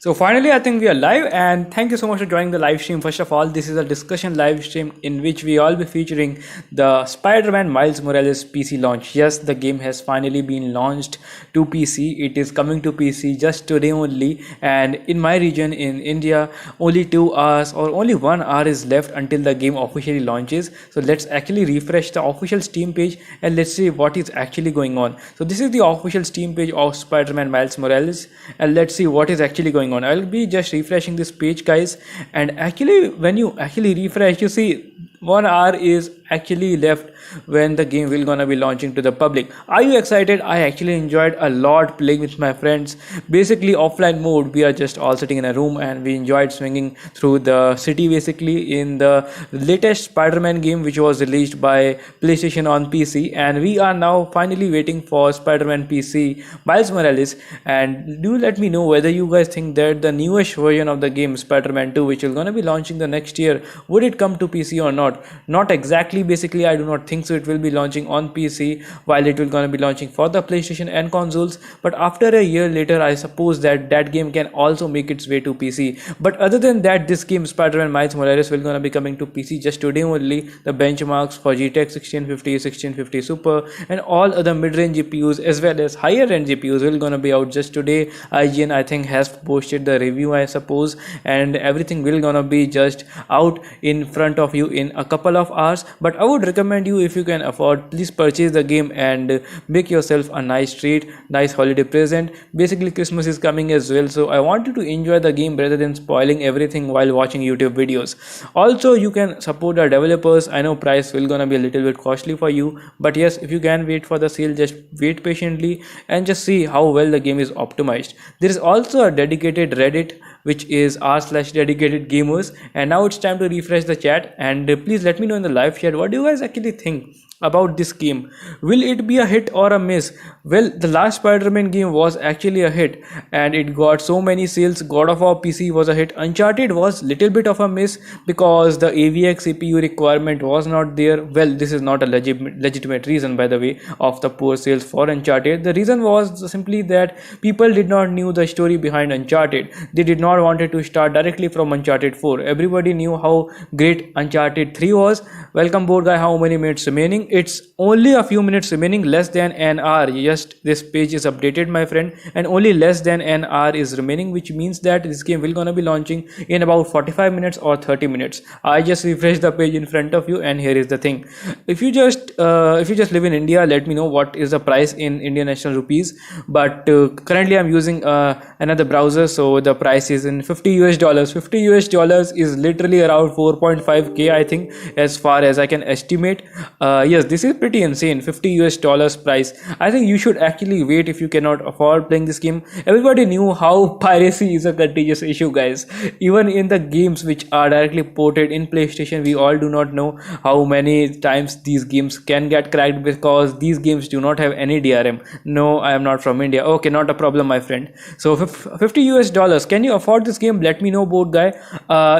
So finally, I think we are live, and thank you so much for joining the live stream. First of all, this is a discussion live stream in which we all be featuring the Spider-Man Miles Morales PC launch. Yes, the game has finally been launched to PC. It is coming to PC just today only, and in my region in India, only 2 hours or only 1 hour is left until the game officially launches. So let's actually refresh the official Steam page and let's see what is actually going on. So this is the official Steam page of Spider-Man Miles Morales, and let's see what is actually going on. I'll be just refreshing this page, guys, and actually when you actually refresh, you see 1 hour is actually left when the game will gonna be launching to the public. Are you excited? I actually enjoyed a lot playing with my friends. Basically offline mode, we are just all sitting in a room and we enjoyed swinging through the city basically in the latest Spider-Man game which was released by PlayStation on PC, and we are now finally waiting for Spider-Man PC Miles Morales. And do let me know whether you guys think that the newest version of the game Spider-Man 2, which is gonna be launching the next year, would it come to PC or not exactly. Basically, I do not think so it will be launching on PC, while it will gonna be launching for the PlayStation and consoles. But after a year later, I suppose that that game can also make its way to PC. But other than that, this game Spider-Man Miles Morales will gonna be coming to PC just today only. The benchmarks for GTX 1650, 1650 Super and all other mid-range GPUs as well as higher end GPUs will gonna be out just today. IGN I think has posted the review, I suppose, and everything will gonna be just out in front of you in a couple of hours. But I would recommend you, if you can afford, please purchase the game and make yourself a nice treat, nice holiday present. Basically Christmas is coming as well, so I want you to enjoy the game rather than spoiling everything while watching YouTube videos. Also, you can support the developers. I know price will gonna be a little bit costly for you, but yes, if you can wait for the sale, just wait patiently and just see how well the game is optimized. There is also a dedicated Reddit which is r/dedicated gamers, and now it's time to refresh the chat. And please let me know in the live chat, what do you guys actually think about this game? Will it be a hit or a miss? Well, the last Spider-Man game was actually a hit and it got so many sales. God of War PC was a hit. Uncharted was little bit of a miss because the AVX CPU requirement was not there. Well, this is not a legitimate reason, by the way, of the poor sales for Uncharted. The reason was simply that people did not knew the story behind Uncharted. They did not wanted to start directly from Uncharted 4. Everybody knew how great Uncharted 3 was. Welcome board guy, how many minutes remaining? It's only a few minutes remaining, less than an hour. Just this page is updated, my friend, and only less than an hour is remaining, which means that this game will gonna be launching in about 45 minutes or 30 minutes. I just refreshed the page in front of you, and here is the thing. If you just live in India, let me know what is the price in Indian national rupees. But currently I'm using another browser, so the price is in 50 US dollars. 50 US dollars is literally around 4.5k, I think, as far as I can estimate. Yes, this is pretty insane. 50 US dollars price. I think you should actually wait if you cannot afford playing this game. Everybody knew how piracy is a contagious issue, guys. Even in the games which are directly ported in PlayStation, we all do not know how many times these games can get cracked because these games do not have any DRM. No, I am not from India. Okay, not a problem, my friend. So 50 US dollars. Can you afford this game? Let me know, board guy.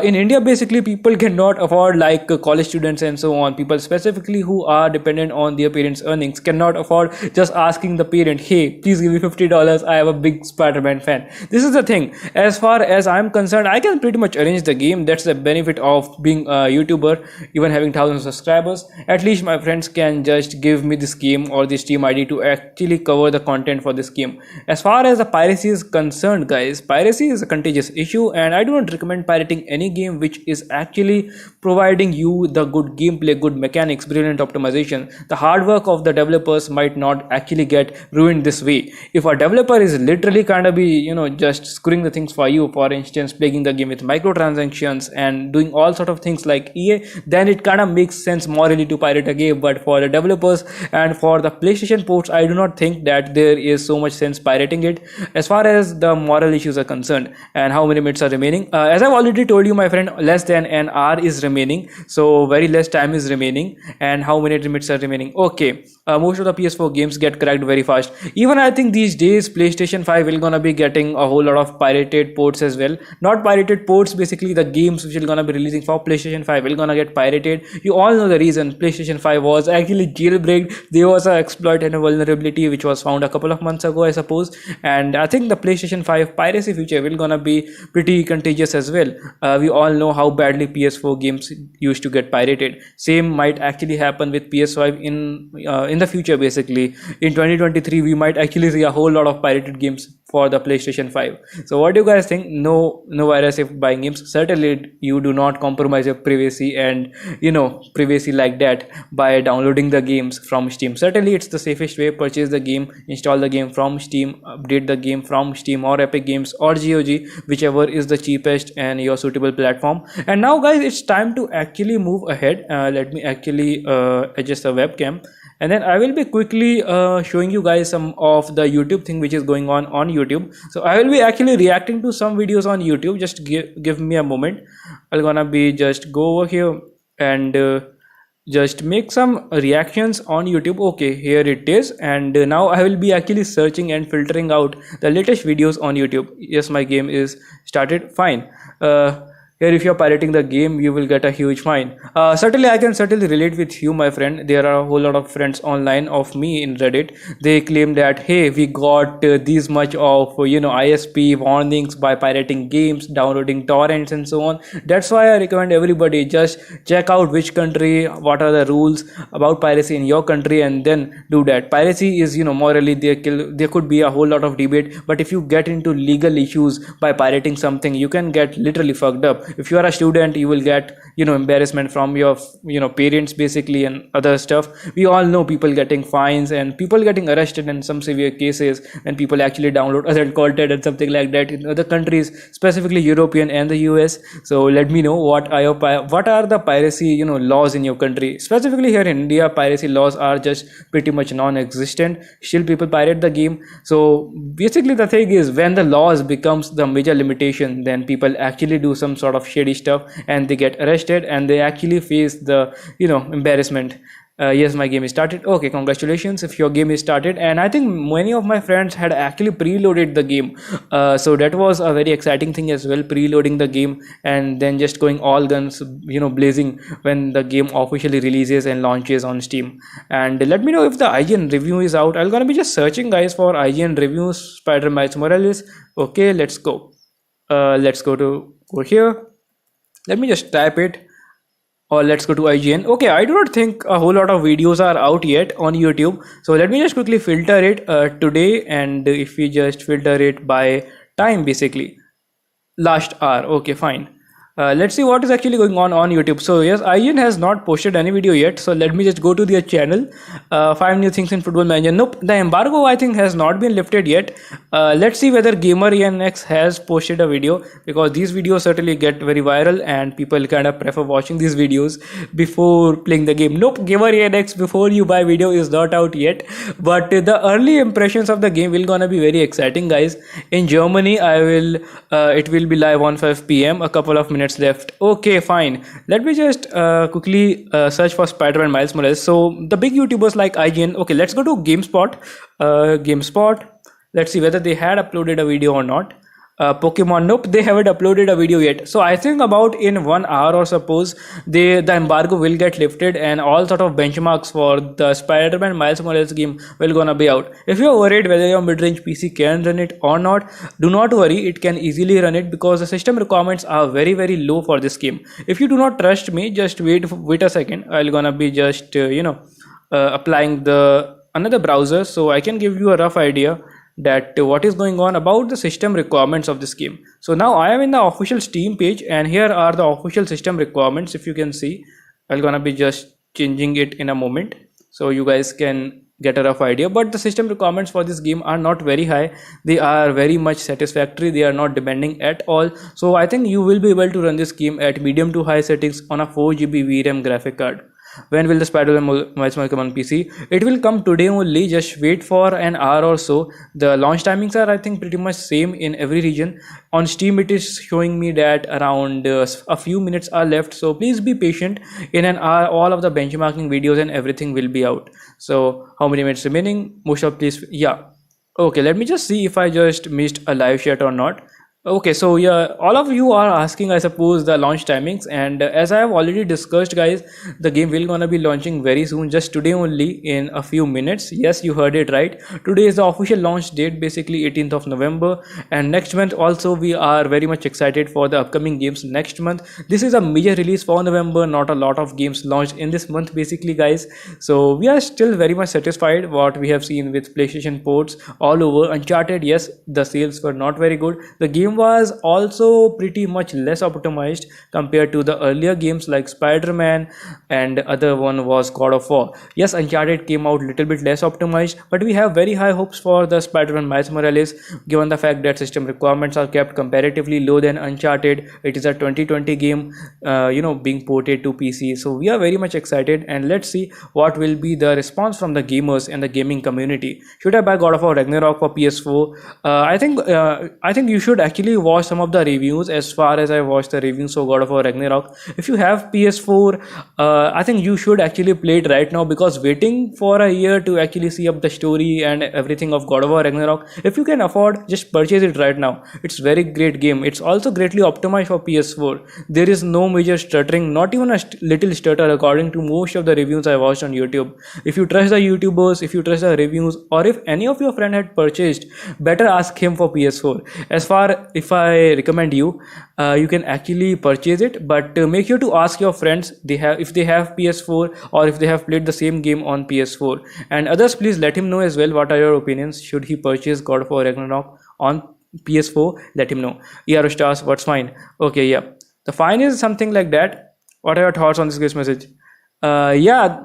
In India, basically people cannot afford, like college students and so on. People specifically who are dependent on their parents' earnings cannot afford just asking the parent, hey, please give me $50. I am a big Spider-Man fan. This is the thing. As far as I'm concerned, I can pretty much arrange the game. That's the benefit of being a YouTuber, even having thousands of subscribers. At least my friends can just give me this game or this Steam ID to actually cover the content for this game. As far as the piracy is concerned, guys, piracy is a contagious issue, and I do not recommend pirating any game which is actually providing you the good gameplay, good mechanics, brilliant optimization. The hard work of the developers might not actually get ruined this way. If a developer is literally kind of be, just screwing the things for you, for instance playing the game with microtransactions and doing all sort of things like EA, then it kind of makes sense morally to pirate a game. But for the developers and for the PlayStation ports, I do not think that there is so much sense pirating it. As far as the moral issues are concerned and how many minutes are remaining, as I've already told you, my friend, less than an hour is remaining, so very less time is remaining. And how many limits are remaining. Okay, most of the PS4 games get cracked very fast. Even I think these days PlayStation 5 will gonna be getting a whole lot of pirated ports as well. Not pirated ports, basically the games which will gonna be releasing for PlayStation 5 will gonna get pirated. You all know the reason. PlayStation 5 was actually jailbreaked. There was an exploit and a vulnerability which was found a couple of months ago, I suppose. And I think the PlayStation 5 piracy feature will gonna be pretty contagious as well. We all know how badly PS4 games used to get pirated. Same might actually happen with PS5 in the future. Basically, in 2023, we might actually see a whole lot of pirated games for the PlayStation 5. So what do you guys think? No virus if buying games. Certainly you do not compromise your privacy and privacy like that by downloading the games from Steam. Certainly it's the safest way. Purchase the game, install the game from Steam, update the game from Steam or Epic Games or GOG, whichever is the cheapest and your suitable platform. And now guys, it's time to actually move ahead. Let me actually adjust the webcam, and then I will be quickly showing you guys some of the YouTube thing which is going on YouTube. So I will be actually reacting to some videos on YouTube. Just give me a moment. I'm gonna be just go over here and just make some reactions on YouTube. Okay, here it is. And now I will be actually searching and filtering out the latest videos on YouTube. Yes, my game is started. Fine. Here, if you're pirating the game, you will get a huge fine. Certainly, I can certainly relate with you, my friend. There are a whole lot of friends online of me in Reddit. They claim that, hey, we got this much of, ISP warnings by pirating games, downloading torrents and so on. That's why I recommend everybody just check out which country, what are the rules about piracy in your country, and then do that. Piracy is, morally, there could be a whole lot of debate, but if you get into legal issues by pirating something, you can get literally fucked up. If you are a student, you will get embarrassment from your parents basically and other stuff. We all know people getting fines and people getting arrested in some severe cases when people actually download other content and something like that in other countries, specifically European and the US. So let me know what are the piracy laws in your country. Specifically here in India, piracy laws are just pretty much non-existent. Still people pirate the game. So basically the thing is, when the laws becomes the major limitation, then people actually do some sort of shady stuff and they get arrested and they actually face the embarrassment. Yes, my game is started. Okay, congratulations if your game is started. And I think many of my friends had actually preloaded the game, so that was a very exciting thing as well, preloading the game and then just going all guns blazing when the game officially releases and launches on Steam. And let me know if the IGN review is out. I'm gonna be just searching guys for IGN reviews Spider-Man Miles Morales. Okay, let's go. Let's go to over here. Let me just type it, or let's go to IGN. Okay, I do not think a whole lot of videos are out yet on YouTube, so let me just quickly filter it today. And if we just filter it by time, basically last hour. Okay, fine. Let's see what is actually going on YouTube. So yes, IGN has not posted any video yet, so let me just go to their channel. 5 new things in Football Manager. Nope, the embargo I think has not been lifted yet. Let's see whether Gamer ENX has posted a video, because these videos certainly get very viral and people kind of prefer watching these videos before playing the game. Nope, Gamer ENX before you buy video is not out yet, but the early impressions of the game will gonna be very exciting, guys. In Germany, it will be live on 5 p.m. a couple of minutes left. Okay, fine. Let me just quickly search for Spider-Man Miles Morales. So the big YouTubers like IGN. Okay, let's go to GameSpot. Let's see whether they had uploaded a video or not. Pokemon, nope, they haven't uploaded a video yet. So I think about in 1 hour or suppose the embargo will get lifted and all sort of benchmarks for the Spider-Man Miles Morales game will gonna be out. If you're worried whether your mid-range PC can run it or not, do not worry, it can easily run it because the system requirements are very low for this game. If you do not trust me, just wait a second. I'll gonna be just applying the another browser so I can give you a rough idea that what is going on about the system requirements of this game. So now I am in the official Steam page and here are the official system requirements. If you can see, I'm gonna be just changing it in a moment so you guys can get a rough idea. But the system requirements for this game are not very high. They are very much satisfactory. They are not demanding at all. So I think you will be able to run this game at medium to high settings on a 4 GB VRAM graphic card. When will the Spider-Man Miles Morales come on PC? It will come today only. Just wait for an hour or so. The launch timings are, I think, pretty much same in every region. On Steam, it is showing me that around a few minutes are left. So please be patient. In an hour, all of the benchmarking videos and everything will be out. So how many minutes remaining? Most of please, yeah. Okay, let me just see if I just missed a live chat or not. Okay, so yeah, all of you are asking, I suppose, the launch timings, and as I have already discussed, guys, the game will gonna be launching very soon, just today only, in a few minutes. Yes, you heard it right. Today is the official launch date, basically 18th of November, and next month also we are very much excited for the upcoming games next month. This is a major release for November, not a lot of games launched in this month, basically, guys. So we are still very much satisfied what we have seen with PlayStation ports all over. Uncharted, yes, the sales were not very good. The game was also pretty much less optimized compared to the earlier games like Spider-Man, and other one was God of War. Yes, Uncharted came out little bit less optimized, but we have very high hopes for the Spider-Man Miles Morales, given the fact that system requirements are kept comparatively low than Uncharted. It is a 2020 game, being ported to PC. So we are very much excited, and let's see what will be the response from the gamers and the gaming community. Should I buy God of War Ragnarok for PS4? I think you should actually watch some of the reviews. As far as I watched the reviews for God of War Ragnarok, if you have PS4, I think you should actually play it right now, because waiting for a year to actually see up the story and everything of God of War Ragnarok, if you can afford, just purchase it right now. It's very great game. It's also greatly optimized for PS4. There is no major stuttering, not even a little stutter, according to most of the reviews I watched on YouTube. If you trust the YouTubers, if you trust the reviews, or if any of your friend had purchased, better ask him for PS4. As far if I recommend you, you can actually purchase it, but make sure to ask your friends if they have PS4, or if they have played the same game on PS4. And others, please let him know as well what are your opinions. Should he purchase God of War Ragnarok on PS4? Let him know. ER stars, what's fine? Okay, yeah, the fine is something like that. What are your thoughts on this guest message? Yeah,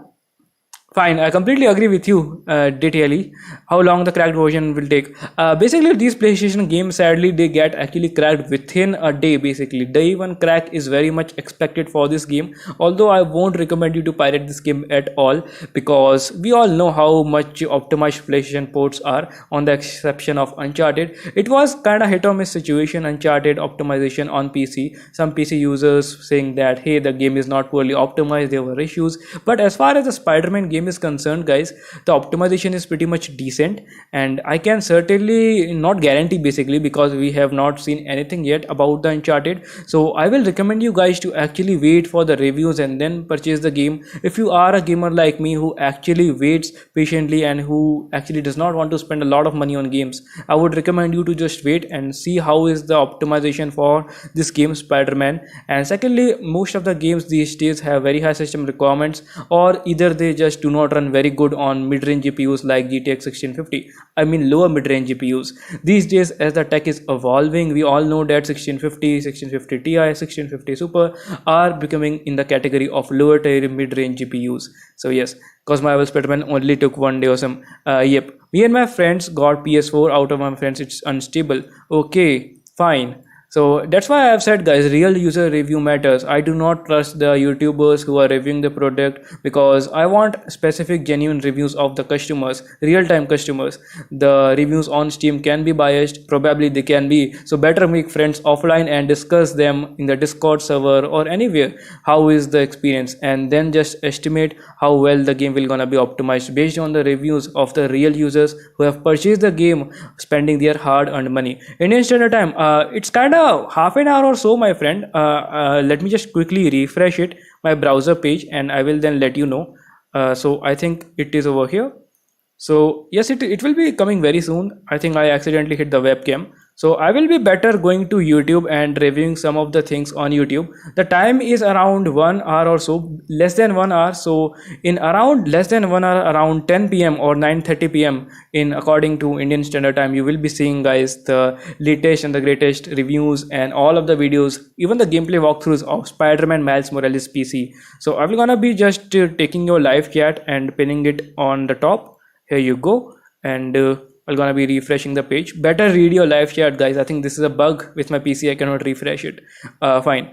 fine, I completely agree with you, DTLE. How long the cracked version will take? Basically, these PlayStation games, sadly, they get actually cracked within a day. Basically, day one crack is very much expected for this game. Although I won't recommend you to pirate this game at all, because we all know how much optimized PlayStation ports are. On the exception of Uncharted, it was kind of hit or miss situation. Uncharted optimization on PC. Some PC users saying that hey, the game is not poorly optimized. There were issues, but as far as the Spider-Man game is concerned, guys, the optimization is pretty much decent, and I can certainly not guarantee, basically, because we have not seen anything yet about the Uncharted. So I will recommend you guys to actually wait for the reviews and then purchase the game. If you are a gamer like me who actually waits patiently and who actually does not want to spend a lot of money on games, I would recommend you to just wait and see how is the optimization for this game, Spider-Man. And secondly, most of the games these days have very high system requirements, or either they just do not run very good on mid-range GPUs like GTX 1650. I mean lower mid-range GPUs. These days, as the tech is evolving, we all know that 1650, 1650 Ti, 1650 Super are becoming in the category of lower tier mid-range GPUs. So yes, Cosmival Spiderman only took one day or some. Yep, me and my friends got PS4 out of my friends. It's unstable. Okay, fine. So that's why I have said, guys, real user review matters. I do not trust the YouTubers who are reviewing the product, because I want specific genuine reviews of the customers, real-time customers. The reviews on Steam can be biased, probably they can be. So better make friends offline and discuss them in the Discord server or anywhere. How is the experience? And then just estimate how well the game will gonna be optimized based on the reviews of the real users who have purchased the game, spending their hard-earned money. Indian Standard Time, it's kind of half an hour or so, my friend. Let me just quickly refresh my browser page, and I will then let you know. So I think it is over here. So yes, it will be coming very soon. I think I accidentally hit the webcam. So I will be better going to YouTube and reviewing some of the things on YouTube. The time is around 1 hour or so, less than 1 hour. So in around less than 1 hour, around 10 p.m. or 9:30 p.m. in according to Indian Standard Time, you will be seeing, guys, the latest and the greatest reviews and all of the videos, even the gameplay walkthroughs of Spider-Man Miles Morales PC. So I'm gonna be just taking your live chat and pinning it on the top. Here you go, and I'm gonna be refreshing the page. Better read your live chat, guys. I think this is a bug with my PC. I cannot refresh it. Fine.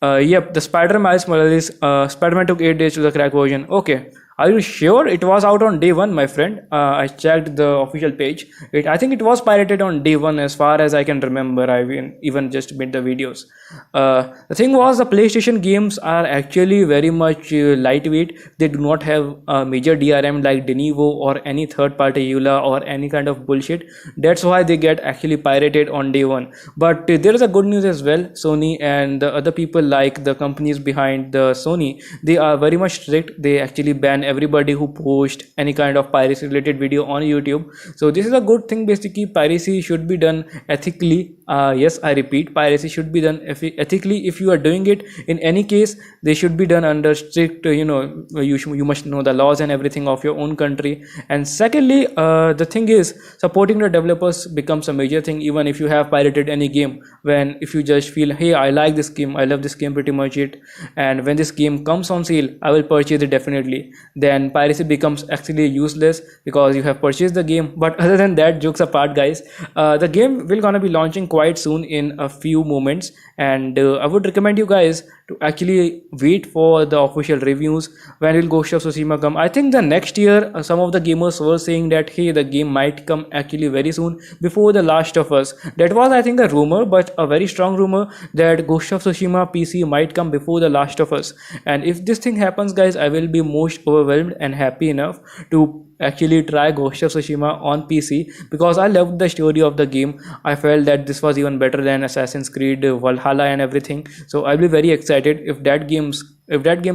Yep, the Spider Miles Morales. Spider-Man took 8 days to the crack version. Okay, are you sure it was out on day one, my friend? I checked the official page. I think it was pirated on day one, as far as I can remember. I even just made the videos. The thing was, the PlayStation games are actually very much lightweight. They do not have a major DRM like Denuvo or any third-party EULA or any kind of bullshit. That's why they get actually pirated on day one. But there is a good news as well. Sony and the other people, like the companies behind the Sony, they are very much strict. They actually ban everybody who post any kind of piracy related video on YouTube. So this is a good thing. Basically, piracy should be done ethically. Yes, I repeat, piracy should be done ethically. If you are doing it in any case, they should be done under strict, you must know the laws and everything of your own country. And secondly, the thing is, supporting the developers becomes a major thing. Even if you have pirated any game, when if you just feel, hey, I like this game, I love this game pretty much it, and when this game comes on sale, I will purchase it definitely, then piracy becomes actually useless because you have purchased the game. But other than that, jokes apart, guys, the game will gonna be launching quite soon in a few moments, and I would recommend you guys to actually wait for the official reviews. When will Ghost of Tsushima come? I think the next year. Some of the gamers were saying that, hey, the game might come actually very soon, before The Last of Us. That was, I think, a rumor, but a very strong rumor, that Ghost of Tsushima PC might come before The Last of Us. And if this thing happens, guys, I will be most overwhelmed and happy enough to actually try Ghost of Tsushima on PC, because I loved the story of the game. I felt that this was even better than Assassin's Creed Valhalla and everything. So I'll be very excited if that game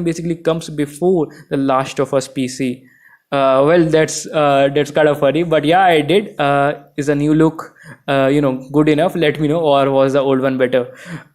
basically comes before The Last of Us PC. Well, that's kind of funny, but yeah, I did. Is a new look, good enough? Let me know, or was the old one better?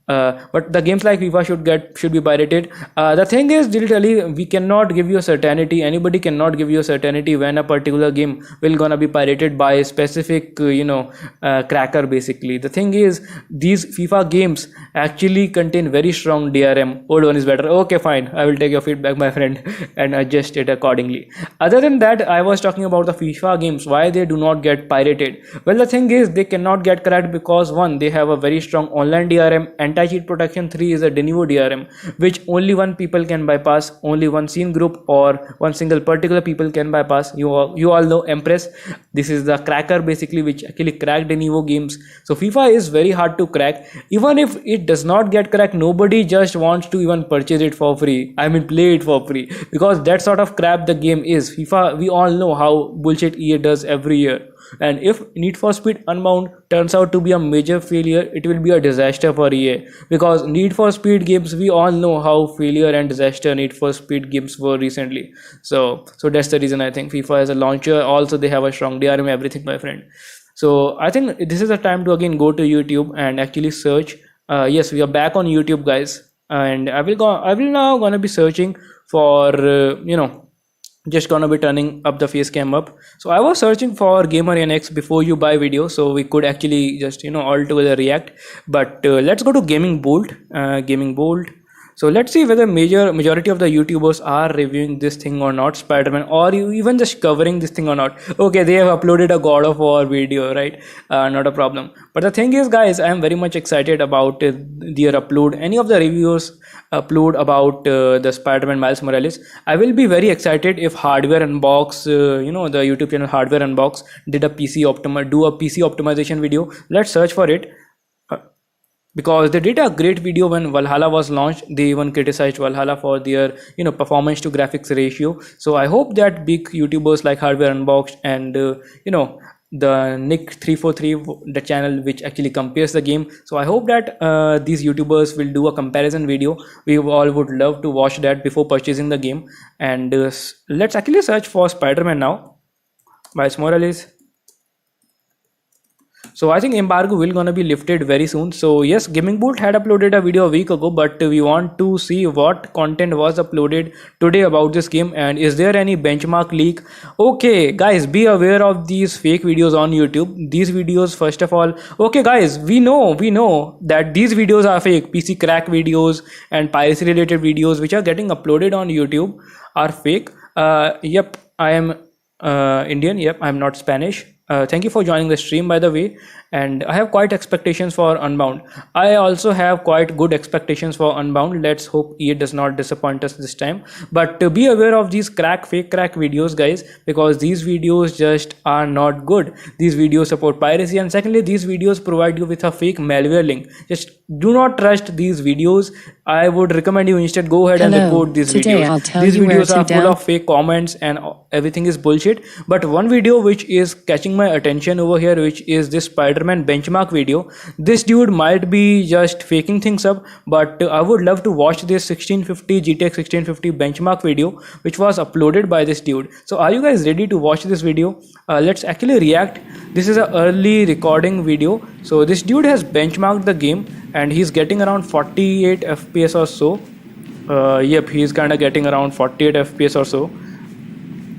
But the games like FIFA should be pirated. The thing is, literally, we cannot give you a certainty. Anybody cannot give you a certainty when a particular game will gonna be pirated by a specific, cracker. Basically, the thing is, these FIFA games actually contain very strong DRM. Old one is better. Okay, fine. I will take your feedback, my friend, and adjust it accordingly. Other than that, I was talking about the FIFA games. Why they do not get pirated? Well, the thing is, they cannot get cracked because one, they have a very strong online DRM, anti-cheat protection. 3 is a Denuvo DRM, which only one people can bypass, only one scene group or one single particular people can bypass. You all know Empress. This is the cracker basically, which actually cracked Denuvo games. So FIFA is very hard to crack. Even if it does not get cracked, nobody just wants to even purchase it for free. I mean, play it for free, because that sort of crap the game is. FIFA, we all know how bullshit EA does every year. And if Need for Speed Unbound turns out to be a major failure, it will be a disaster for EA, because Need for Speed games, we all know how failure and disaster Need for Speed games were recently. So that's the reason I think FIFA as a launcher, also they have a strong DRM, everything, my friend. So I think this is the time to again go to YouTube and actually search. Yes, we are back on YouTube, guys, and I will now gonna be searching for just gonna be turning up the face cam up. So I was searching for Gamer NX before you buy video, so we could actually just all together react. But let's go to Gaming Bolt. So let's see whether majority of the YouTubers are reviewing this thing or not, Spider-Man, or even just covering this thing or not. Okay, they have uploaded a God of War video, right? Not a problem. But the thing is, guys, I am very much excited about their upload. Any of the reviewers upload about the Spider-Man Miles Morales, I will be very excited if Hardware Unbox, the YouTube channel Hardware Unbox, do a PC optimization video. Let's search for it. Because they did a great video when Valhalla was launched. They even criticized Valhalla for their performance to graphics ratio. So I hope that big YouTubers like Hardware Unboxed and the Nick 343, the channel which actually compares the game, so I hope that these YouTubers will do a comparison video. We all would love to watch that before purchasing the game. And let's actually search for Spider-Man now, Miles Morales. So I think embargo will gonna be lifted very soon. So yes, Gaming Bolt had uploaded a video a week ago, but we want to see what content was uploaded today about this game, and is there any benchmark leak. Okay guys, be aware of these fake videos on YouTube. These videos, first of all, okay guys, we know that these videos are fake. PC crack videos and piracy related videos which are getting uploaded on YouTube are fake. Yep, I am Indian. Yep, I'm not Spanish. Thank you for joining the stream, by the way. and I have quite expectations for Unbound. I also have quite good expectations for Unbound. Let's hope it does not disappoint us this time. But to be aware of these fake crack videos, guys, because these videos just are not good. These videos support piracy, and secondly, these videos provide you with a fake malware link. Just do not trust these videos. I would recommend you instead go ahead and report these videos. These videos are full of fake comments and everything is bullshit. But one video which is catching my attention over here, which is this Spiderman benchmark video. This dude might be just faking things up, but I would love to watch this 1650 GTX 1650 benchmark video which was uploaded by this dude. So are you guys ready to watch this video? Let's actually react. This is an early recording video. So this dude has benchmarked the game and he's getting around 48 FPS or so. Yep, he's kind of getting around 48 FPS or so.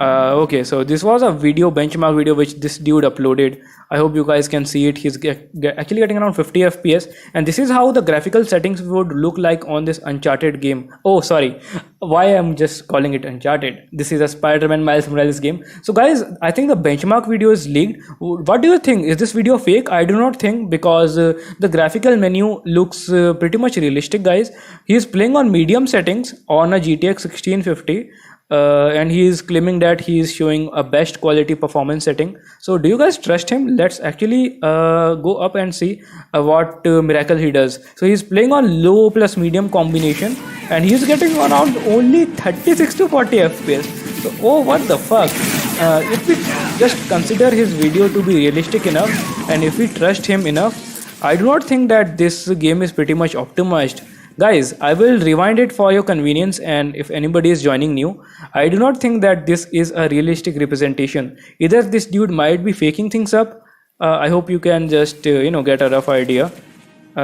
Okay, so this was a benchmark video which this dude uploaded. I hope you guys can see it. He's actually getting around 50 FPS, and this is how the graphical settings would look like on this Uncharted game. Oh, sorry, why I'm just calling it Uncharted. This is a Spider-Man Miles Morales game. So guys, I think the benchmark video is leaked. What do you think? Is this video fake? I do not think, because the graphical menu looks pretty much realistic, guys. He's playing on medium settings on a GTX 1650. And he is claiming that he is showing a best quality performance setting. So do you guys trust him? Let's actually go up and see what miracle he does. So he's playing on low plus medium combination and he's getting around only 36 to 40 FPS. So oh, what the fuck. If we just consider his video to be realistic enough and if we trust him enough, I do not think that this game is pretty much optimized. Guys, I will rewind it for your convenience, and if anybody is joining new, I do not think that this is a realistic representation. Either this dude might be faking things up. I hope you can just get a rough idea.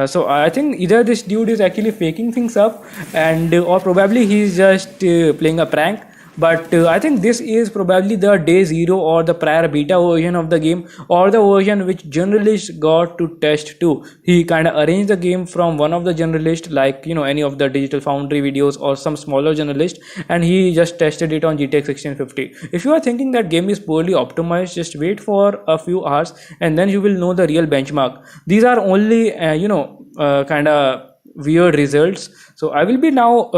So I think either this dude is actually faking things up, and or probably he's just playing a prank. But I think this is probably the day 0 or the prior beta version of the game, or the version which journalists got to test too. He kind of arranged the game from one of the journalists, like any of the Digital Foundry videos or some smaller journalist, and he just tested it on GTX 1650. If you are thinking that game is poorly optimized, just wait for a few hours and then you will know the real benchmark. These are only kind of weird results. So I will be now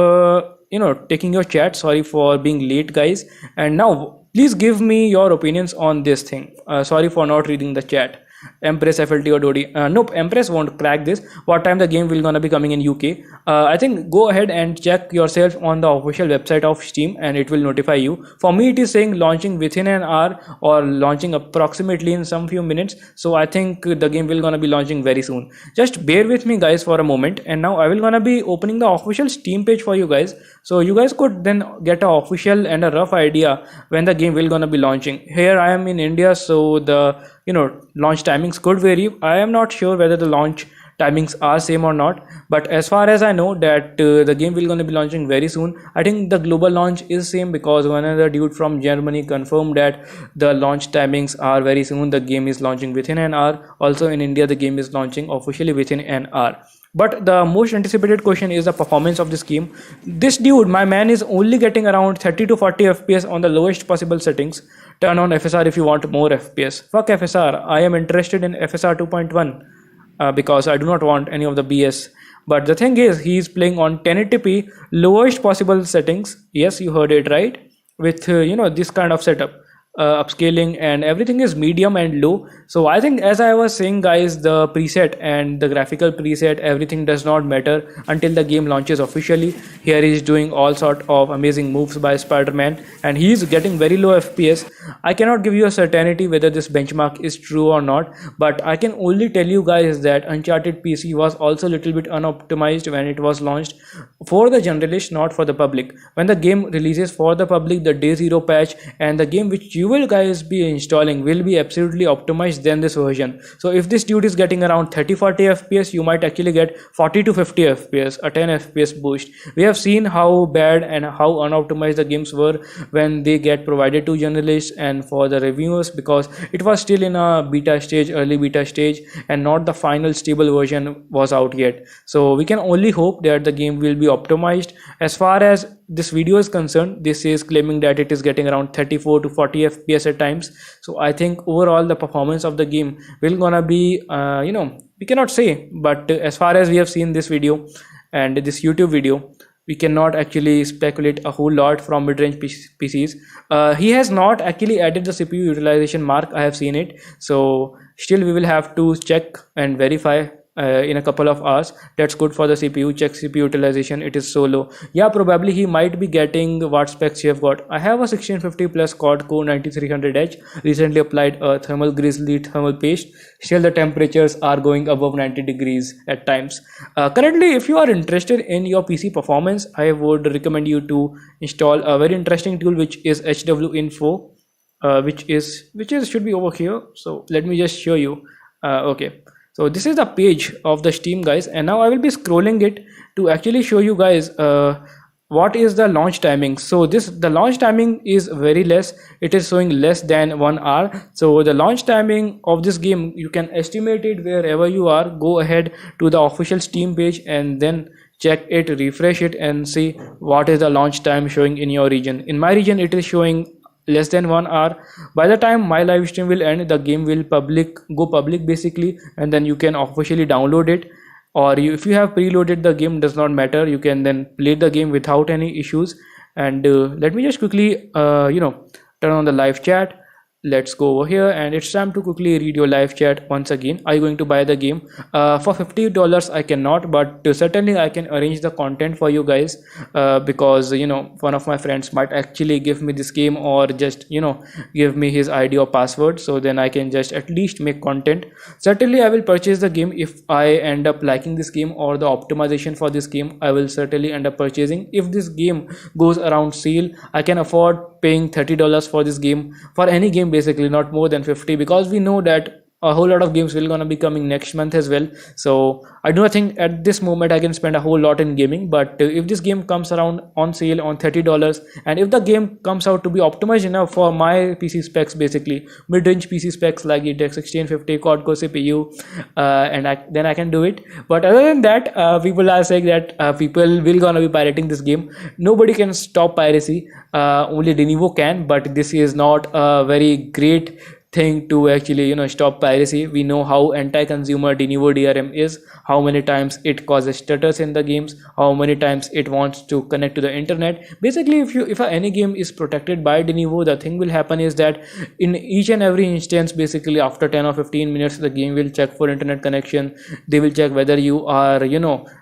taking your chat. Sorry for being late, guys, and now please give me your opinions on this thing. Sorry for not reading the chat. Empress, FLT or Dodi. Nope, Empress won't crack this. What time the game will gonna be coming in UK? I think go ahead and check yourself on the official website of Steam and it will notify you. For me, it is saying launching within an hour or launching approximately in some few minutes. So I think the game will gonna be launching very soon. Just bear with me, guys, for a moment. And now I will gonna be opening the official Steam page for you guys, so you guys could then get an official and a rough idea when the game will gonna be launching. Here I am in India, so the launch timings could vary. I am not sure whether the launch timings are same or not, but as far as I know that the game will gonna be launching very soon. I think the global launch is same, because one other dude from Germany confirmed that the launch timings are very soon. The game is launching within an hour. Also in India, the game is launching officially within an hour. But the most anticipated question is the performance of this game. This dude, my man, is only getting around 30 to 40 FPS on the lowest possible settings. Turn on FSR if you want more FPS. Fuck FSR. I am interested in FSR 2.1 because I do not want any of the BS. But the thing is, he is playing on 1080p, lowest possible settings. Yes, you heard it right. With this kind of setup. Upscaling and everything is medium and low. So I think, as I was saying, guys, the preset and the graphical preset, everything does not matter until the game launches officially. Here he is doing all sort of amazing moves by Spider-Man and he is getting very low FPS. I cannot give you a certainty whether this benchmark is true or not, but I can only tell you guys that Uncharted PC was also a little bit unoptimized when it was launched for the generalists, not for the public. When the game releases for the public, the day 0 patch and the game which you will guys be installing will be absolutely optimized than this version. So if this dude is getting around 30-40 FPS, you might actually get 40 to 50 FPS, a 10 FPS boost. We have seen how bad and how unoptimized the games were when they get provided to journalists and for the reviewers, because it was still in a beta stage, early beta stage, and not the final stable version was out yet. So we can only hope that the game will be optimized. As far as this video is concerned, this is claiming that it is getting around 34 to 40 fps at times. So I think overall the performance of the game will gonna be, we cannot say, but as far as we have seen this video and this YouTube video, we cannot actually speculate a whole lot from mid-range PCs. He has not actually added the CPU utilization mark. I have seen it, so still we will have to check and verify in a couple of hours. That's good for the CPU. Check CPU utilization, it is so low. Yeah, probably he might be getting what specs you have got. I have a 1650 plus quad core 9300H, recently applied a thermal grizzly thermal paste. Still the temperatures are going above 90 degrees at times. Currently, if you are interested in your PC performance, I would recommend you to install a very interesting tool, which is HW Info, which is should be over here. So let me just show you. Okay, so this is the page of the Steam, guys, and now I will be scrolling it to actually show you guys what is the launch timing. So the launch timing is very less. It is showing less than 1 hour. So the launch timing of this game, you can estimate it wherever you are. Go ahead to the official Steam page and then check it, refresh it, and see what is the launch time showing in your region. In my region, it is showing less than 1 hour. By the time my live stream will end, the game will go public basically, and then you can officially download it. Or if you have preloaded the game, does not matter, you can then play the game without any issues. And let me just quickly turn on the live chat. Let's go over here, and it's time to quickly read your live chat once again. Are you going to buy the game? For $50 I cannot, but certainly I can arrange the content for you guys, because one of my friends might actually give me this game, or just give me his ID or password, so then I can just at least make content. Certainly I will purchase the game if I end up liking this game, or the optimization for this game I will certainly end up purchasing. If this game goes around sale, I can afford paying $30 for this game, for any game basically, not more than 50, because we know that a whole lot of games will gonna be coming next month as well. So I do not think at this moment I can spend a whole lot in gaming. But if this game comes around on sale on $30, and if the game comes out to be optimized enough for my PC specs, basically mid-range PC specs like GTX 1650 quad core CPU, then I can do it. But other than that, people are saying that people will gonna be pirating this game. Nobody can stop piracy, only Denuvo can, but this is not a very great thing to actually stop piracy. We know how anti-consumer Denuvo DRM is, how many times it causes stutters in the games, how many times it wants to connect to the internet. Basically, if any game is protected by Denuvo, the thing will happen is that in each and every instance, basically after 10 or 15 minutes, the game will check for internet connection. They will check whether you are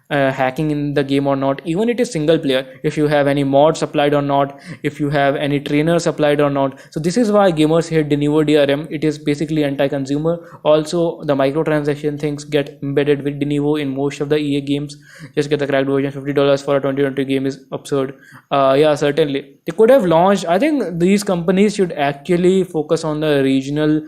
hacking in the game or not, even it is single player, if you have any mods applied or not, if you have any trainers applied or not. So this is why gamers hate Denuvo DRM. It is basically anti-consumer. Also, the microtransaction things get embedded with Denuvo in most of the EA games. Just get the cracked version. $50 for a 2020 game is absurd. Yeah, certainly they could have launched. I think these companies should actually focus on the regional,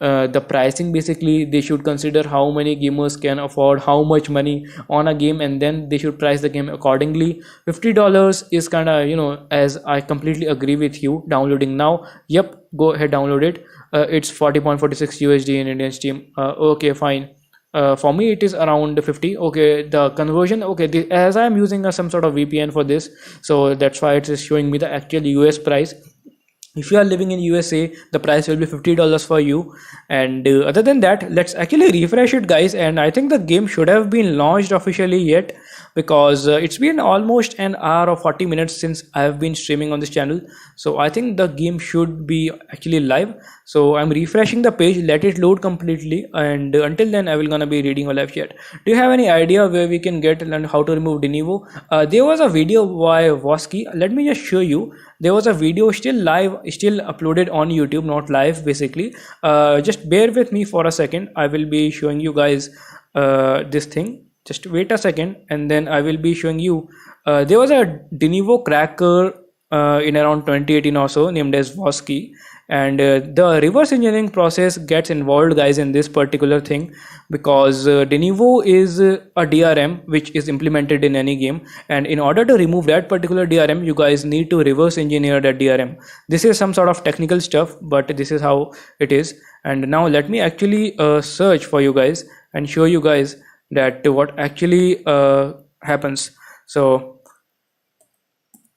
the pricing. Basically, they should consider how many gamers can afford how much money on a game, and then they should price the game accordingly. $50 is kind of, as I completely agree with you, downloading now. Yep, go ahead, download it. It's 40.46 USD in Indian Steam. Okay, fine. For me it is around 50. Okay, the conversion, okay, as I am using some sort of VPN for this, so that's why it is showing me the actual US price. If you are living in USA, the price will be $50 for you. And other than that, let's actually refresh it, guys. And I think the game should have been launched officially yet, because it's been almost an hour or 40 minutes since I have been streaming on this channel. So I think the game should be actually live. So I'm refreshing the page, let it load completely, and until then I will gonna be reading a live chat. Do you have any idea where we can get and how to remove Denuvo? There was a video by Voski. Let me just show you. There was a video still live, still uploaded on YouTube, not live basically. Just bear with me for a second. I will be showing you guys this thing. Just wait a second, and then I will be showing you. There was a Denuvo cracker in around 2018 or so, named as Voski, and the reverse engineering process gets involved, guys, in this particular thing, because Denuvo is a DRM which is implemented in any game, and in order to remove that particular DRM, you guys need to reverse engineer that DRM. This is some sort of technical stuff, but this is how it is. And now let me actually search for you guys and show you guys that what actually happens. So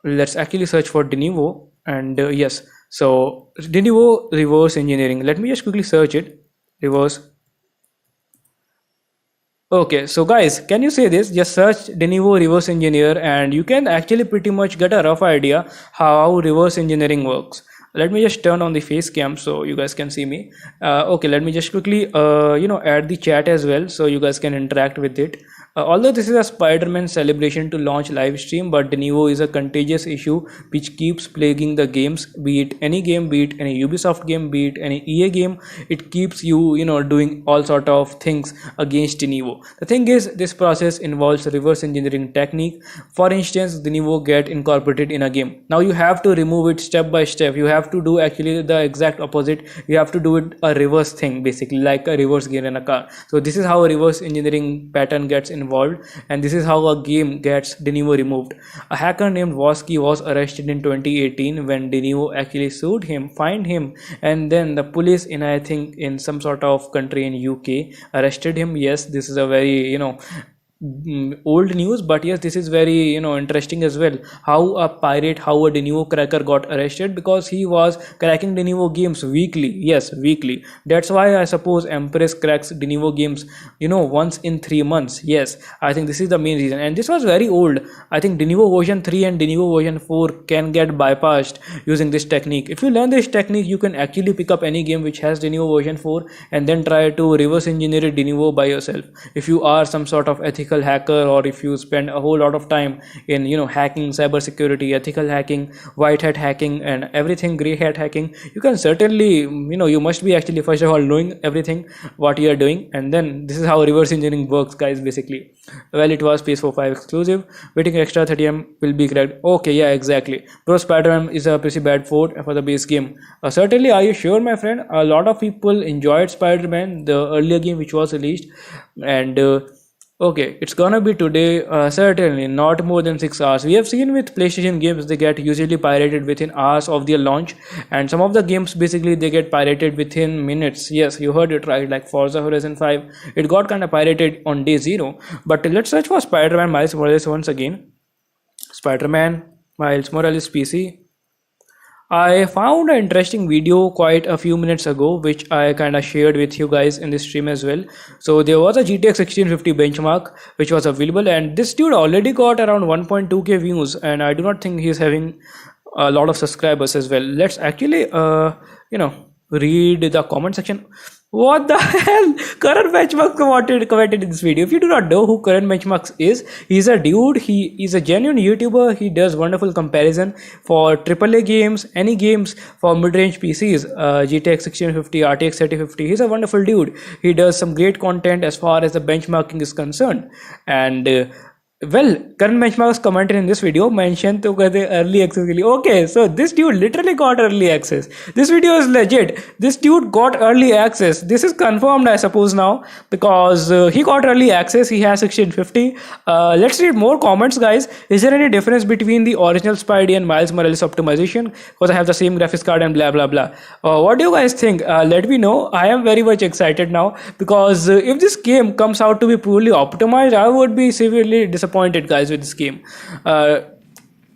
let's actually search for Denuvo, and yes, so Denuvo reverse engineering. Let me just quickly search it. Reverse. Okay, so guys, can you say this? Just search Denuvo reverse engineer, and you can actually pretty much get a rough idea how reverse engineering works. Let me just turn on the face cam so you guys can see me. Okay, let me just quickly add the chat as well so you guys can interact with it. Although this is a Spider-Man celebration to launch live stream, but Denuvo is a contagious issue which keeps plaguing the games, be it any game, be it any Ubisoft game, be it any EA game. It keeps you doing all sort of things against Denuvo. The thing is, this process involves reverse engineering technique. For instance, Denuvo get incorporated in a game. Now you have to remove it step by step. You have to do actually the exact opposite. You have to do it a reverse thing, basically like a reverse gear in a car. So this is how a reverse engineering pattern gets involved, and this is how a game gets Denuvo removed. A hacker named Vosky was arrested in 2018 when Denuvo actually sued him, fined him, and then the police in, I think, in some sort of country in UK arrested him. Yes, this is a very old news, but yes, this is very interesting as well. How a pirate, how a Denuvo cracker got arrested because he was cracking Denuvo games weekly. Yes, weekly. That's why I suppose Empress cracks Denuvo games once in 3 months. Yes, I think this is the main reason, and this was very old. I think Denuvo version 3 and Denuvo version 4 can get bypassed using this technique. If you learn this technique, you can actually pick up any game which has Denuvo version 4 and then try to reverse engineer Denuvo by yourself. If you are some sort of ethical hacker, or if you spend a whole lot of time in hacking, cyber security, ethical hacking, white hat hacking, and everything, gray hat hacking, you can certainly you must be actually first of all knowing everything what you are doing, and then this is how reverse engineering works, guys, basically. Well, it was PS4 5 exclusive, waiting extra 30M will be correct. Okay, yeah, exactly, bro. Spider-Man is a pretty bad port for the base game. Certainly, are you sure, my friend? A lot of people enjoyed Spider-Man, the earlier game which was released, and okay, it's gonna be today. Certainly not more than 6 hours. We have seen with PlayStation games, they get usually pirated within hours of their launch, and some of the games basically they get pirated within minutes. Yes, you heard it right, like Forza Horizon 5, it got kind of pirated on day zero. But let's search for Spider-Man Miles Morales once again. Spider-Man Miles Morales PC. I found an interesting video quite a few minutes ago, which I kind of shared with you guys in this stream as well. So there was a GTX 1650 benchmark which was available, and this dude already got around 1.2k views, and I do not think he's having a lot of subscribers as well. Let's actually read the comment section. What the hell? Current Benchmarks commented in this video. If you do not know who Current Benchmarks is, he's a dude. He is a genuine YouTuber. He does wonderful comparison for AAA games, any games for mid-range PCs, GTX 1650, RTX 3050. He's a wonderful dude. He does some great content as far as the benchmarking is concerned. And well, Current Benchmarks commented in this video mentioned to the early access के लिए. Okay, so this dude literally got early access. This video is legit. This dude got early access. This is confirmed, I suppose, now, because he got early access. He has 1650. Let's read more comments, guys. Is there any difference between the original Spidey and Miles Morales optimization? Because I have the same graphics card and blah blah blah. What do you guys think? Let me know. I am very much excited now, because if this game comes out to be poorly optimized, I would be severely disappointed, guys, with this game.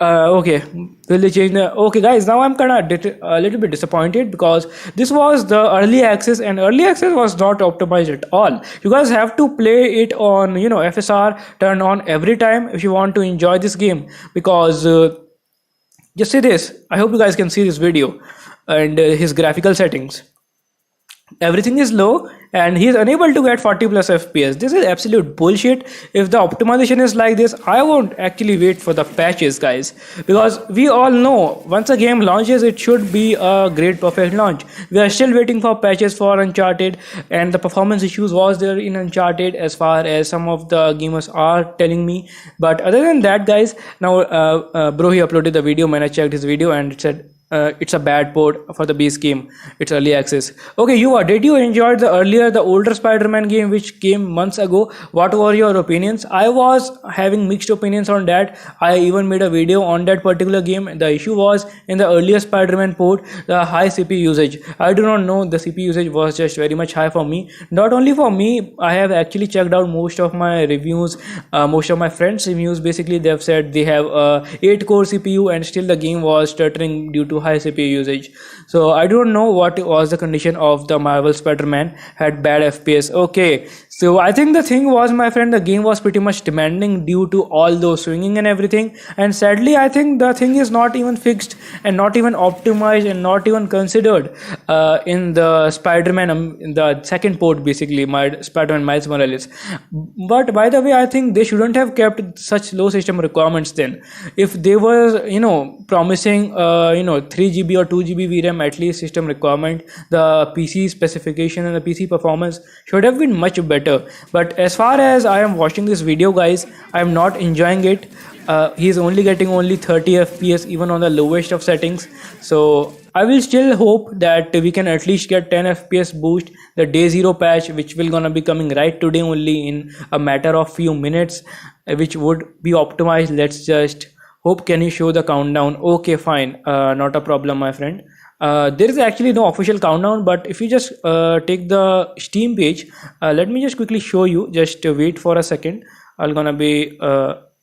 Okay, will they change the... Okay, guys, now I'm kind of a little bit disappointed, because this was the early access, and early access was not optimized at all. You guys have to play it on FSR turn on every time if you want to enjoy this game, because just see this. I hope you guys can see this video and his graphical settings. Everything is low, and he is unable to get 40 plus FPS. This is absolute bullshit. If the optimization is like this, I won't actually wait for the patches, guys, because we all know once a game launches, it should be a great perfect launch. We are still waiting for patches for Uncharted, and the performance issues was there in Uncharted, as far as some of the gamers are telling me. But other than that, guys, now bro, he uploaded the video, man. I checked his video and it said it's a bad port for the base game. It's early access. Okay, you did you enjoy the older Spider-Man game which came months ago? What were your opinions? I was having mixed opinions on that. I even made a video on that particular game. The issue was in the earlier Spider-Man port, the high CPU usage. I do not know, the CPU usage was just very much high for me. Not only for me, I have actually checked out most of my reviews, most of my friends' reviews. Basically, they have said they have 8-core CPU and still the game was stuttering due to high CPU usage. So I don't know what was the condition of the Marvel Spider-Man had bad FPS. Okay, so I think the thing was, my friend, the game was pretty much demanding due to all those swinging and everything. And sadly, I think the thing is not even fixed and not even optimized and not even considered in the Spider-Man, in the second port, basically, my Spider-Man Miles Morales. But by the way, I think they shouldn't have kept such low system requirements then. If they were, promising, 3 GB or 2 GB VRAM at least system requirement, the PC specification and the PC performance should have been much better. But as far as I am watching this video, guys, I am not enjoying it. He's only getting only 30 FPS even on the lowest of settings. So I will still hope that we can at least get 10 FPS boost. The day 0 patch, which will gonna be coming right today only in a matter of few minutes, which would be optimized. Let's just hope. Can you show the countdown? Okay, fine, not a problem, my friend. There is actually no official countdown, but if you just take the Steam page, let me just quickly show you. Just wait for a second. I'm gonna be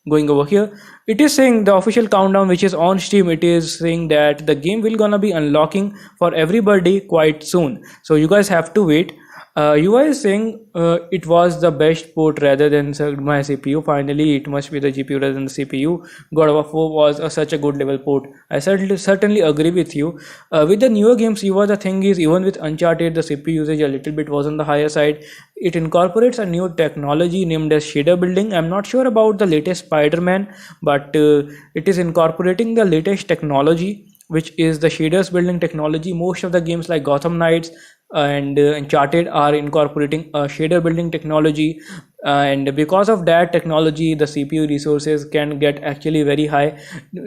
going over here. It is saying the official countdown which is on Steam. It is saying that the game will gonna be unlocking for everybody quite soon, so you guys have to wait. You guys saying it was the best port rather than my CPU. Finally, it must be the GPU rather than the CPU. God of War was such a good level port. I certainly agree with you. With the newer games, even the thing is, even with Uncharted, the CPU usage a little bit was on the higher side. It incorporates a new technology named as shader building. I'm not sure about the latest Spider-Man, but it is incorporating the latest technology, which is the shaders building technology. Most of the games like Gotham Knights and Uncharted are incorporating a shader building technology, and because of that technology, the CPU resources can get actually very high.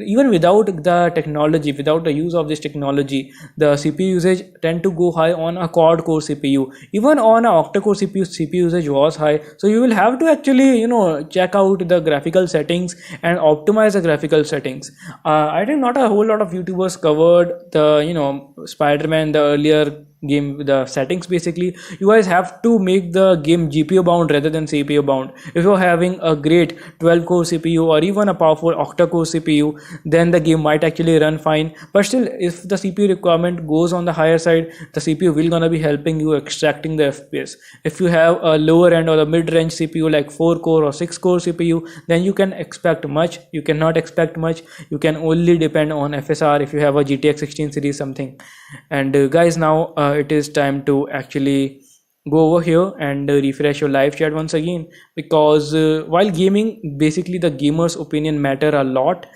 Even without the technology, without the use of this technology, the CPU usage tend to go high on a quad core CPU. Even on a octa core CPU usage was high. So you will have to actually check out the graphical settings and optimize the graphical settings. I think not a whole lot of YouTubers covered the Spider-Man, the earlier game, the settings. Basically, you guys have to make the game GPU bound rather than CPU bound. If you're having a great 12 core CPU or even a powerful octa core CPU, then the game might actually run fine. But still, if the CPU requirement goes on the higher side, the CPU will gonna be helping you extracting the FPS. If you have a lower end or a mid-range CPU like 4 core or 6 core CPU, then you can expect much. You cannot expect much. You can only depend on FSR if you have a GTX 16 series something. And guys, now it is time to actually go over here and refresh your live chat once again, because while gaming, basically the gamers opinion matter a lot.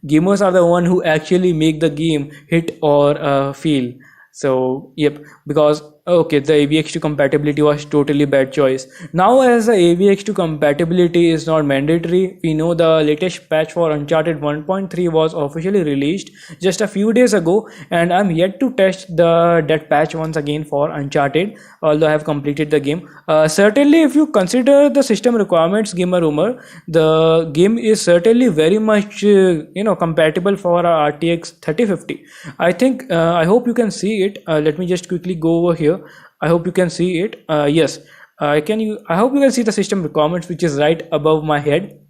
Gamers are the one who actually make the game hit or fail. So yep, because okay, the AVX2 compatibility was totally bad choice. Now as the AVX2 compatibility is not mandatory, we know the latest patch for Uncharted 1.3 was officially released just a few days ago, and I'm yet to test that patch once again for Uncharted, although I have completed the game. Certainly, if you consider the system requirements, Gamer Rumor, the game is certainly very much compatible for our RTX 3050. I think I hope you can see it. Let me just quickly go over here. I hope you can see it. Yes, I hope you can see the system requirements, which is right above my head.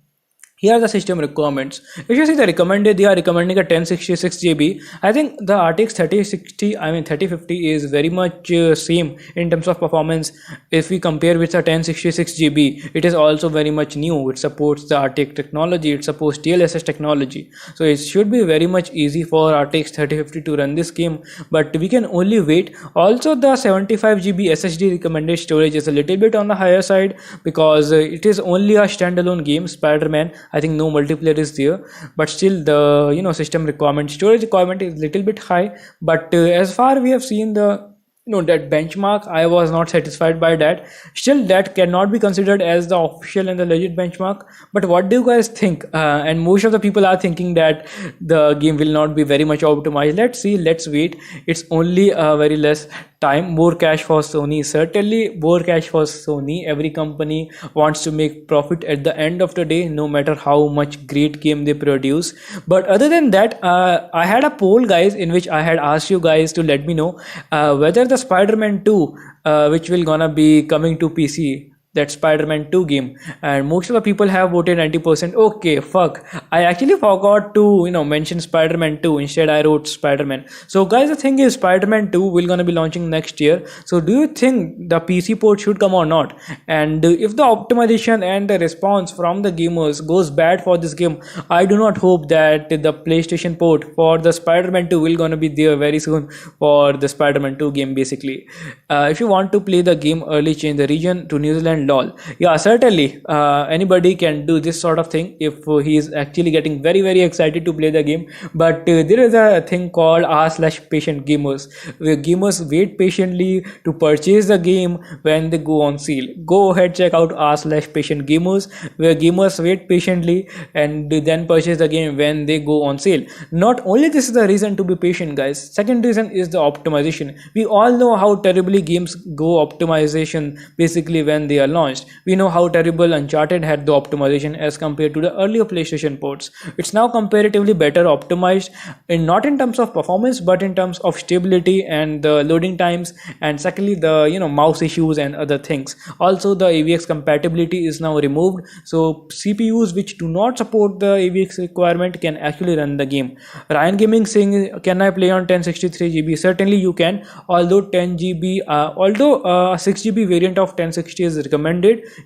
Here are the system requirements. If you see the recommended, they are recommending a 1066 GB. I think the RTX 3050 is very much same in terms of performance. If we compare with the 1066 GB, it is also very much new. It supports the RTX technology. It supports DLSS technology. So it should be very much easy for RTX 3050 to run this game. But we can only wait. Also, the 75 GB SSD recommended storage is a little bit on the higher side, because it is only a standalone game, Spider-Man. I think no multiplayer is there, but still the system requirement, storage requirement is little bit high. But as far we have seen, the that benchmark. I was not satisfied by that. Still, that cannot be considered as the official and the legit benchmark. But what do you guys think? And most of the people are thinking that the game will not be very much optimized. Let's see, let's wait. It's only a very less time. More cash for Sony, certainly more cash for Sony. Every company wants to make profit at the end of the day, no matter how much great game they produce. But other than that, I had a poll, guys, in which I had asked you guys to let me know whether the Spider-Man 2, which will gonna be coming to PC, that Spider-Man 2 game, and most of the people have voted 90%. Okay, fuck. I actually forgot to mention Spider-Man 2. Instead, I wrote Spider-Man. So, guys, the thing is, Spider-Man 2 will gonna be launching next year. So, do you think the PC port should come or not? And if the optimization and the response from the gamers goes bad for this game, I do not hope that the PlayStation port for the Spider-Man 2 will gonna be there very soon for the Spider-Man 2 game. Basically, if you want to play the game early, change the region to New Zealand. Lol. Yeah, certainly. Anybody can do this sort of thing if he is actually getting very, very excited to play the game. But there is a thing called r/patient gamers, where gamers wait patiently to purchase the game when they go on sale. Go ahead, check out r/patient gamers, where gamers wait patiently and then purchase the game when they go on sale. Not only this is the reason to be patient, guys. Second reason is the optimization. We all know how terribly games go optimization basically when they are launched. We know how terrible Uncharted had the optimization as compared to the earlier PlayStation ports. It's now comparatively better optimized, in not in terms of performance but in terms of stability and the loading times, and secondly the mouse issues and other things. Also, the AVX compatibility is now removed, so CPUs which do not support the AVX requirement can actually run the game. Ryan Gaming saying, can I play on 1063 GB? Certainly you can, although 10 GB, although a 6 GB variant of 1060 is recommended.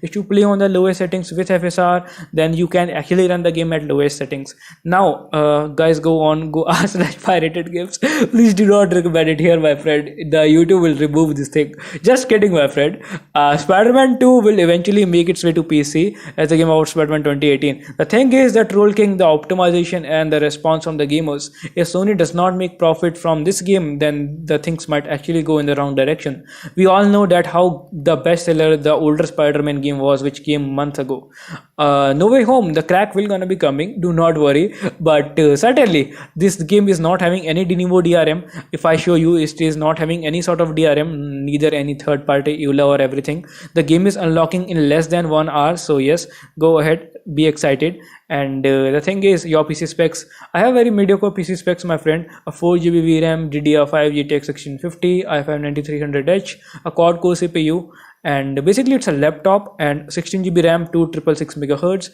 If you play on the lowest settings with FSR, then you can actually run the game at lowest settings. Now, guys, go r/pirated games. Please do not recommend it here, my friend. The YouTube will remove this thing. Just kidding, my friend. Spider-Man 2 will eventually make its way to PC as the game about Spider-Man 2018. The thing is that Troll King, the optimization and the response from the gamers. If Sony does not make profit from this game, then the things might actually go in the wrong direction. We all know that how the bestseller the older Spider-Man game was, which came months ago. No Way Home, the crack will gonna be coming. Do not worry. But certainly, this game is not having any Denuvo DRM. If I show you, it is not having any sort of DRM, neither any third-party EULA or everything. The game is unlocking in less than 1 hour. So yes, go ahead, be excited. And the thing is, your PC specs. I have very mediocre PC specs, my friend. A 4 GB VRAM, DDR5 GTX 1650, i5 9300H, a quad core CPU, and basically it's a laptop, and 16 GB RAM, 2666 megahertz.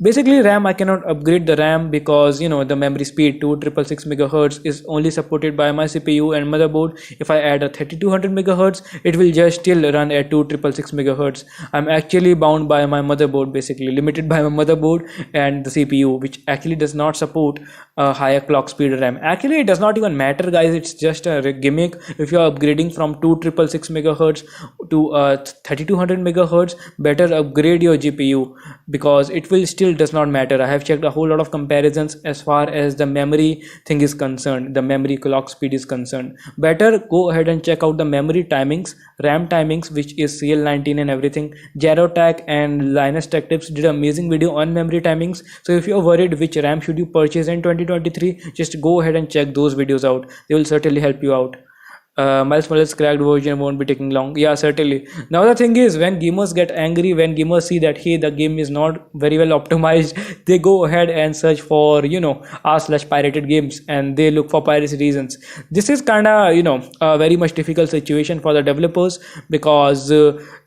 Basically RAM, I cannot upgrade the RAM because the memory speed 2666 megahertz is only supported by my CPU and motherboard. If I add a 3200 megahertz, it will just still run at 2666 megahertz. I'm actually bound by my motherboard, basically limited by my motherboard and the CPU, which actually does not support a higher clock speed RAM. Actually, it does not even matter, guys. It's just a gimmick. If you are upgrading from 2666 megahertz to 3200 megahertz, better upgrade your GPU, because it will still does not matter. I have checked a whole lot of comparisons as far as the memory thing is concerned, the memory clock speed is concerned. Better go ahead and check out the memory timings, RAM timings, which is CL19 and everything. Jarotech and Linus Tech Tips did an amazing video on memory timings. So if you're worried which RAM should you purchase in 2023, just go ahead and check those videos out. They will certainly help you out. Miles Morales cracked version won't be taking long. Yeah, certainly. Now the thing is, when gamers get angry, when gamers see that hey, the game is not very well optimized, they go ahead and search for r/pirated games, and they look for piracy reasons. This is kind of a very much difficult situation for the developers, because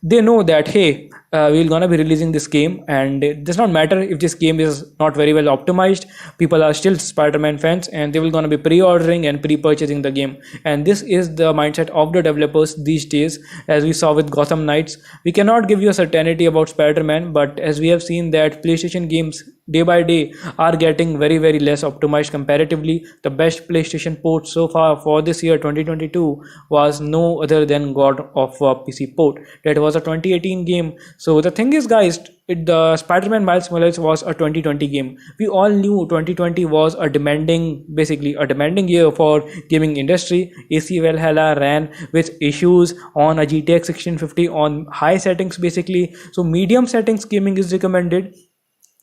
they know that hey, we're gonna be releasing this game, and it does not matter if this game is not very well optimized. People are still Spider-Man fans, and they will gonna be pre-ordering and pre-purchasing the game. And this is the mindset of the developers these days, as we saw with Gotham Knights. We cannot give you a certainty about Spider-Man, but as we have seen that PlayStation games day by day are getting very less optimized comparatively. The best PlayStation port so far for this year 2022 was no other than God of War PC port. That was a 2018 game. So the thing is, guys, the Spider-Man Miles Morales was a 2020 game. We all knew 2020 was a basically a demanding year for gaming industry. AC Valhalla ran with issues on a GTX 1650 on high settings basically. So medium settings gaming is recommended.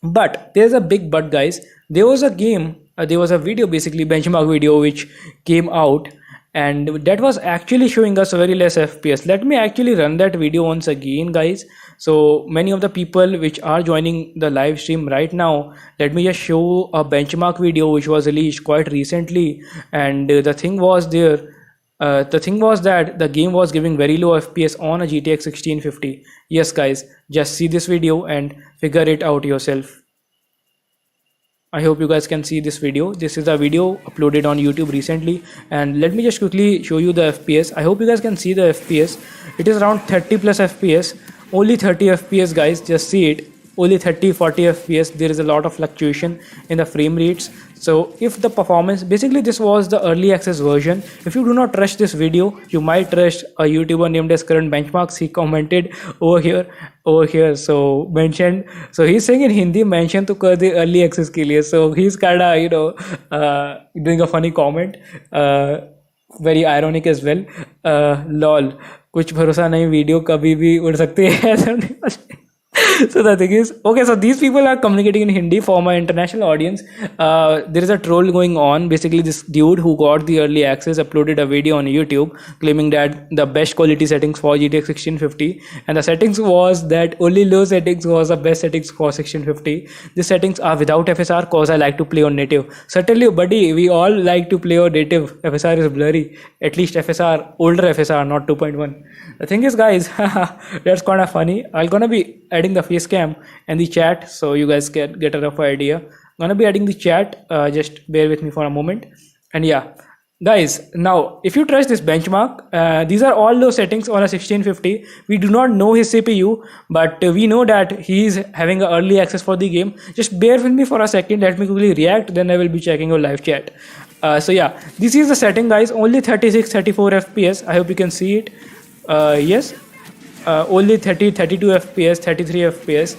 But there's a big but, guys. There was a video, basically benchmark video, which came out, and that was actually showing us very less FPS. Let me actually run that video once again, guys. So many of the people which are joining the live stream right now, let me just show a benchmark video which was released quite recently, and the thing was that the game was giving very low FPS on a GTX 1650. Yes, guys, just see this video and figure it out yourself. I hope you guys can see this video. This is a video uploaded on YouTube recently, and let me just quickly show you the FPS. I hope you guys can see the FPS. It is around 30 plus FPS, only 30 FPS, guys. Just see it, only 30-40 FPS. There is a lot of fluctuation in the frame rates. So if the performance, basically this was the early access version. If you do not trust this video, you might trust a YouTuber named as Current Benchmarks. He commented over here, so mentioned, so he's saying in Hindi, mention to कर दे early access के लिए. So he's kinda doing a funny comment, very ironic as well. Lol, कुछ भरोसा नहीं, video कभी भी उड़ सकती है. So the thing is, okay, so these people are communicating in Hindi for my international audience. There is a troll going on. Basically, this dude who got the early access uploaded a video on YouTube claiming that the best quality settings for GTX 1650, and the settings was that only low settings was the best settings for 1650. These settings are without FSR cause I like to play on native. Certainly, buddy, we all like to play on native. FSR is blurry. At least FSR, older FSR, not 2.1. The thing is, guys, that's kind of funny. I'm gonna be adding the face cam and the chat so you guys can get a rough idea. I'm gonna be adding the chat, just bear with me for a moment. And yeah, guys, now if you trust this benchmark, these are all those settings on a 1650. We do not know his CPU, but we know that he is having an early access for the game. Just bear with me for a second, let me quickly react, then I will be checking your live chat. So yeah, this is the setting, guys, only 36-34 FPS. I hope you can see it. Yes, only 32 FPS, 33 FPS.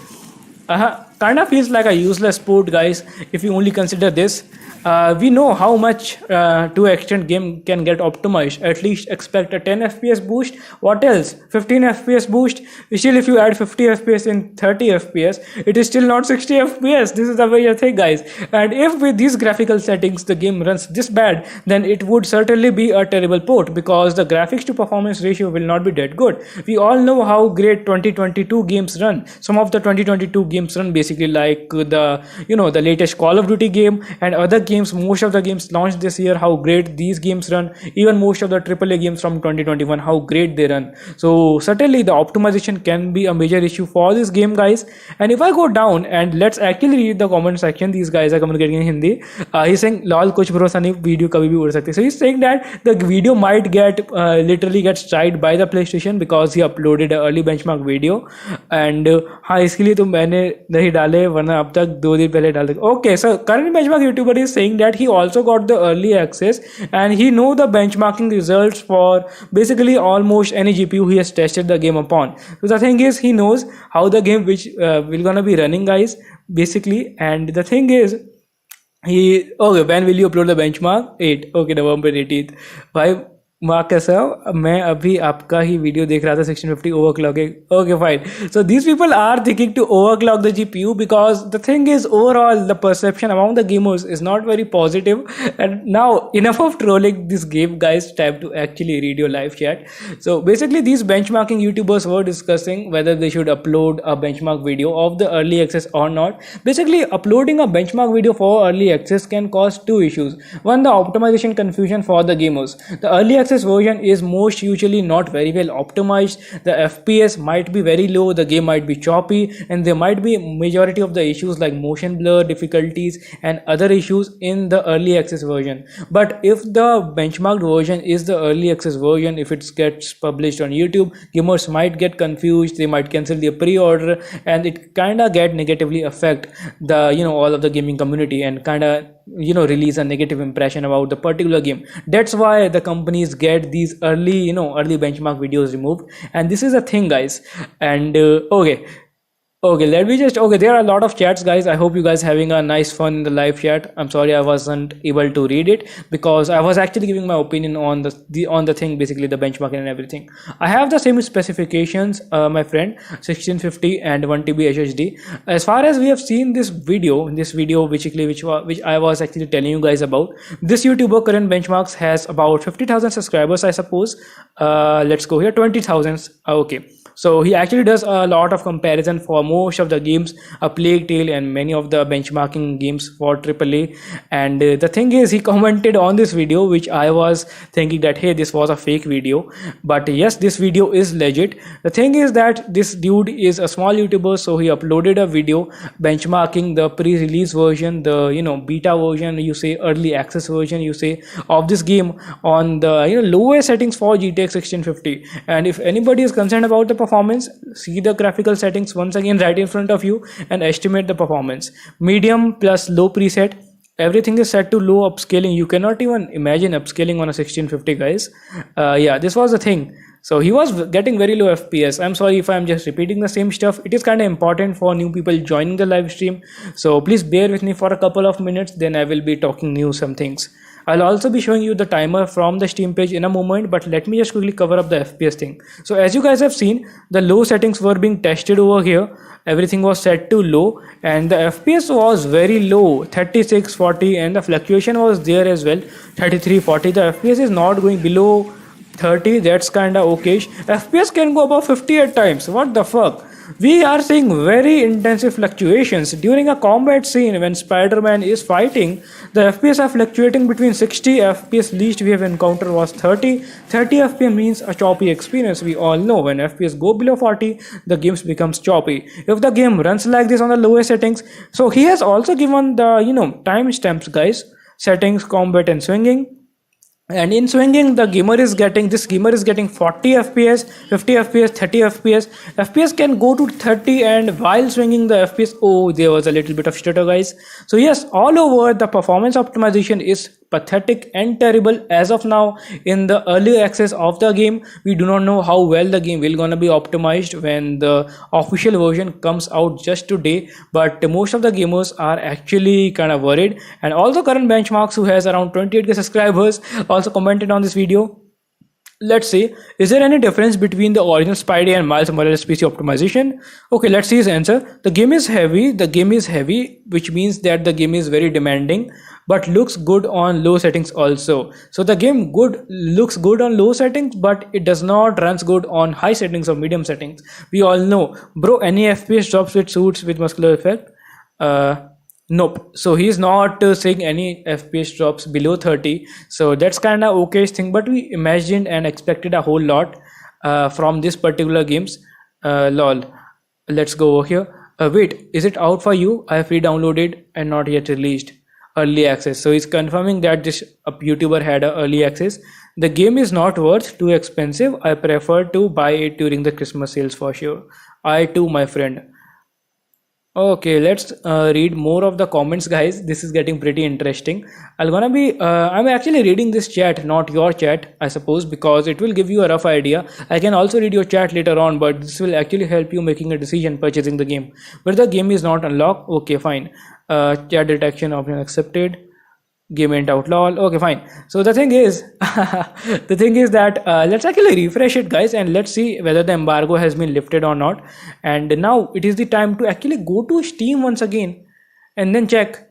Kind of feels like a useless sport, guys, if you only consider this. We know how much to extent game can get optimized. At least expect a 10 FPS boost. What else? 15 FPS boost. Still, if you add 50 FPS in 30 FPS, it is still not 60 FPS. This is the way you think, guys. And if with these graphical settings the game runs this bad, then it would certainly be a terrible port, because the graphics to performance ratio will not be that good. We all know how great 2022 games run. Some of the 2022 games run basically like the latest Call of Duty game and other games. Most of the games launched this year, how great these games run. Even most of the AAA games from 2021, how great they run. So certainly the optimization can be a major issue for this game, guys. And if I go down and let's actually read the comment section, these guys are communicating in Hindi. He's saying lol kuch bharosa nahi, video kabhi bhi ud sakti. So he's saying that the video might literally get striked by the PlayStation because he uploaded an early benchmark video. And हाँ, इसके लिए तो मैंने नहीं डाले, वरना अब तक 2 दिन पहले डाल. Okay, so current benchmark YouTuber is saying that he also got the early access and he know the benchmarking results for basically almost any GPU he has tested the game upon. So the thing is, he knows how the game which will gonna be running, guys, basically. And the thing is, okay, when will you upload the benchmark? 8, okay, November 18th. Why? Mark कैसा हो? मैं अभी आपका ही video देख रहा था 1650 overclocking. Okay, fine. So these people are thinking to overclock the GPU because the thing is, overall the perception among the gamers is not very positive. And now enough of trolling this game, guys. Time to actually read your live chat. So basically, these benchmarking YouTubers were discussing whether they should upload a benchmark video of the early access or not. Basically, uploading a benchmark video for early access can cause two issues. One, the optimization confusion for the gamers. The early access version is most usually not very well optimized. The FPS might be very low, the game might be choppy, and there might be majority of the issues like motion blur difficulties and other issues in the early access version. But if the benchmarked version is the early access version, if it gets published on YouTube, gamers might get confused, they might cancel their pre-order, and it kind of get negatively affect the all of the gaming community, and kind of release a negative impression about the particular game. That's why the companies get these early benchmark videos removed, and this is a thing, guys. And okay, let me just, okay, there are a lot of chats, guys. I hope you guys having a nice fun in the live chat. I'm sorry I wasn't able to read it because I was actually giving my opinion on the thing, basically the benchmarking and everything. I have the same specifications, my friend, 1650 and 1 TB HSD. As far as we have seen this video basically which I was actually telling you guys about, this YouTuber current benchmarks has about 50,000 subscribers, I suppose. Let's go here, 20,000. Okay. So he actually does a lot of comparison for most of the games, A Plague Tale and many of the benchmarking games for AAA. And the thing is, he commented on this video, which I was thinking that, hey, this was a fake video. But yes, this video is legit. The thing is that this dude is a small YouTuber, so he uploaded a video benchmarking the pre-release version, the beta version, you say early access version, you say, of this game on the lowest settings for GTX 1650. And if anybody is concerned about the performance, see the graphical settings once again right in front of you and estimate the performance. Medium plus low preset, everything is set to low upscaling. You cannot even imagine upscaling on a 1650, guys. Yeah, this was the thing. So he was getting very low FPS. I'm sorry if I'm just repeating the same stuff. It is kind of important for new people joining the live stream, so please bear with me for a couple of minutes, then I will be talking new some things. I'll also be showing you the timer from the Steam page in a moment, but let me just quickly cover up the FPS thing. So as you guys have seen, the low settings were being tested over here. Everything was set to low and the FPS was very low, 3640, and the fluctuation was there as well, 3340. The FPS is not going below 30, that's kinda okay. FPS can go above 50 at times. What the fuck? We are seeing very intensive fluctuations during a combat scene. When Spider-Man is fighting, the FPS are fluctuating between 60 FPS. Least we have encountered was 30. 30 FPS means a choppy experience. We all know when FPS go below 40, the games becomes choppy. If the game runs like this on the lowest settings, so he has also given the timestamps, guys, settings, combat and swinging. And in swinging, this gamer is getting 40 FPS, 50 FPS, 30 FPS. FPS can go to 30, and while swinging the FPS, oh, there was a little bit of stutter, guys. So yes, all over the performance optimization is pathetic and terrible as of now. In the early access of the game, we do not know how well the game will gonna be optimized when the official version comes out just today, but most of the gamers are actually kind of worried. And also current benchmarks, who has around 28k subscribers, also commented on this video. Let's see, is there any difference between the original Spidey and Miles Morales PC optimization? Okay, let's see his answer. The game is heavy, which means that the game is very demanding, but looks good on low settings also. So the game looks good on low settings, but it does not runs good on high settings or medium settings. We all know, bro, any FPS drops with suits with muscular effect. Nope. So he's not saying any FPS drops below 30. So that's kind of okay thing, but we imagined and expected a whole lot from this particular games. Lol. Let's go over here. Wait, is it out for you? I have re-downloaded and not yet released. Early access. So he's confirming that this YouTuber had a early access. The game is not worth too expensive. I prefer to buy it during the Christmas sales for sure. I too, my friend. Okay, let's read more of the comments, guys. This is getting pretty interesting. I'm actually reading this chat, not your chat, I suppose, because it will give you a rough idea. I can also read your chat later on, but this will actually help you making a decision purchasing the game. But the game is not unlocked. Okay, fine. Chat detection option accepted. Game ain't outlawed. Okay, fine. So the thing is that let's actually refresh it, guys, and let's see whether the embargo has been lifted or not. And now it is the time to actually go to Steam once again and then check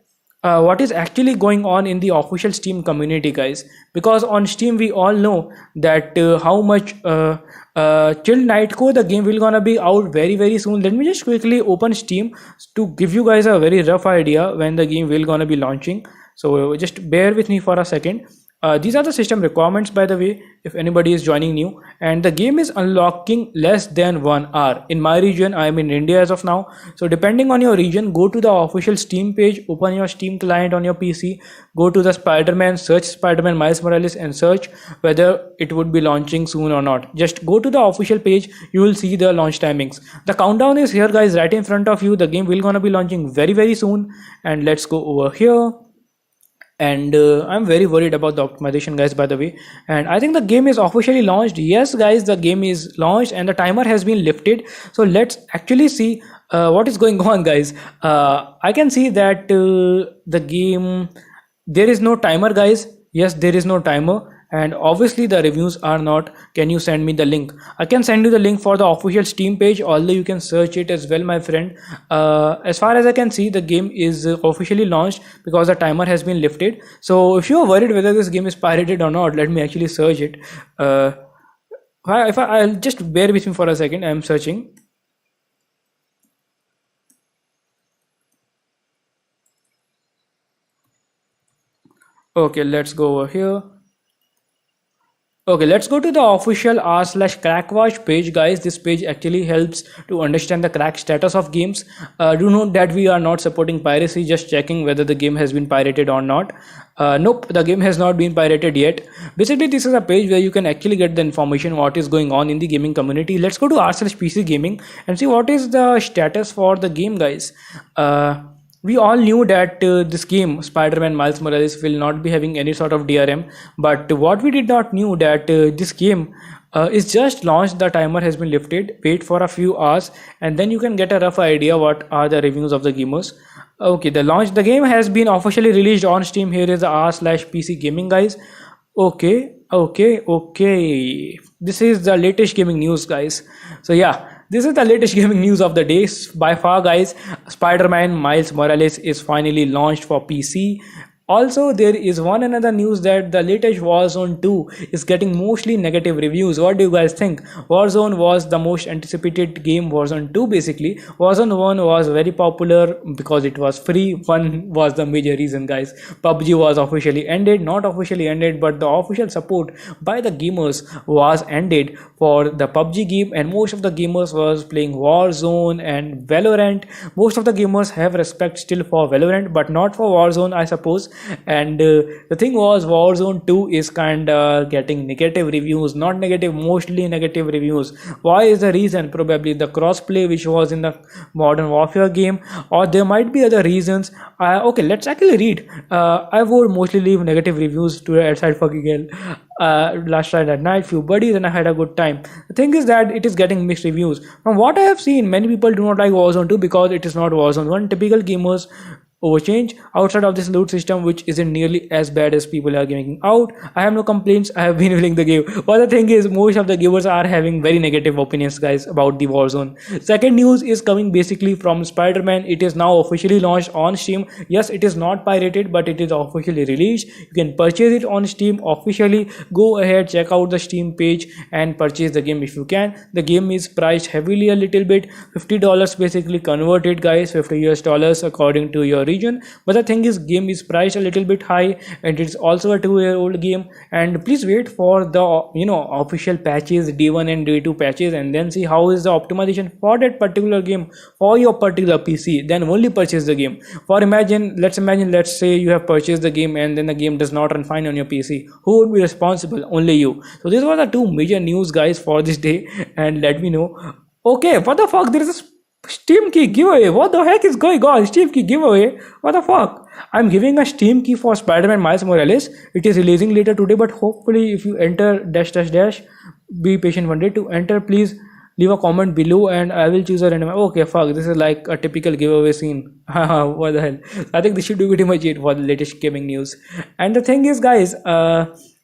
what is actually going on in the official Steam community, guys, because on Steam we all know that how much Chill Nightcore, the game will gonna be out very soon. Let me just quickly open Steam to give you guys a very rough idea when the game will gonna be launching. So just bear with me for a second. These are the system requirements, by the way, if anybody is joining new. And the game is unlocking less than 1 hour. In my region, I am in India as of now. So depending on your region, go to the official Steam page, open your Steam client on your PC, go to the Spider-Man, search Spider-Man Miles Morales and search whether it would be launching soon or not. Just go to the official page, you will see the launch timings. The countdown is here, guys, right in front of you. The game will gonna be launching very soon. And let's go over here. And I'm very worried about the optimization, guys, by the way. And I think the game is officially launched. Yes, guys, the game is launched and the timer has been lifted. So let's actually see what is going on, guys. I can see that the game, there is no timer, guys. Yes, there is no timer. And obviously the reviews are not. Can you send me the link? I can send you the link for the official Steam page, although you can search it as well, my friend. As far as I can see, the game is officially launched because the timer has been lifted. So if you are worried whether this game is pirated or not, let me actually search it. I'll just bear with me for a second. I am searching. Okay, let's go over here. Okay, let's go to the official r/crackwatch page, guys. This page actually helps to understand the crack status of games. Do note that we are not supporting piracy, just checking whether the game has been pirated or not. Nope, the game has not been pirated yet. Basically, this is a page where you can actually get the information what is going on in the gaming community. Let's go to r/PC gaming and see what is the status for the game, guys. We all knew that this game Spider-Man Miles Morales will not be having any sort of DRM, but what we did not knew that this game is just launched. The timer has been lifted. Wait for a few hours and then you can get a rough idea what are the reviews of the gamers. Okay, the game has been officially released on Steam. Here is the r/PC gaming, guys. Okay, this is the latest gaming news, guys. So yeah, this is the latest gaming news of the day by far, guys. Spider-Man Miles Morales is finally launched for PC. Also, there is one another news that the latest Warzone 2 is getting mostly negative reviews. What do you guys think? Warzone was the most anticipated game. Warzone 2, basically. Warzone 1 was very popular because it was free. One was the major reason, guys. PUBG was officially ended. Not officially ended, but the official support by the gamers was ended for the PUBG game, and most of the gamers was playing Warzone and Valorant. Most of the gamers have respect still for Valorant, but not for Warzone, I suppose. And the thing was, Warzone 2 is kind of getting negative reviews. Not negative, mostly negative reviews. Why is the reason? Probably the crossplay which was in the Modern Warfare game, or there might be other reasons. Okay, let's actually read. I would mostly leave negative reviews to outside fucking hell. Last night at night, few buddies, and I had a good time. The thing is that it is getting mixed reviews. From what I have seen, many people do not like Warzone 2 because it is not Warzone 1. Typical gamers overchange outside of this loot system, which isn't nearly as bad as people are giving out. I have no complaints. I have been playing the game. But the thing is, most of the gamers are having very negative opinions, guys, about the Warzone. Second news is coming basically from Spider-Man. It is now officially launched on Steam. Yes, it is not pirated, but it is officially released. You can purchase it on Steam officially. Go ahead, check out the Steam page and purchase the game if you can. The game is priced heavily a little bit, $50 basically converted, guys, $50 according to your region. But the thing is, game is priced a little bit high, and it's also a 2-year-old game. And please wait for the official patches, day 1 and day 2 patches, and then see how is the optimization for that particular game for your particular PC. Then only purchase the game. Let's say you have purchased the game and then the game does not run fine on your PC. Who would be responsible? Only you. So these were the two major news, guys, for this day. And let me know. Okay, what the fuck? There is a Steam key giveaway. What the heck is going on? Steam key giveaway? What the fuck? I'm giving a Steam key for Spider-Man Miles Morales. It is releasing later today, but hopefully if you enter dash, be patient one day. To enter, please leave a comment below and I will choose a random. Okay, fuck, this is like a typical giveaway scene. What the hell? I think this should be pretty much it for the latest gaming news. And the thing is, guys,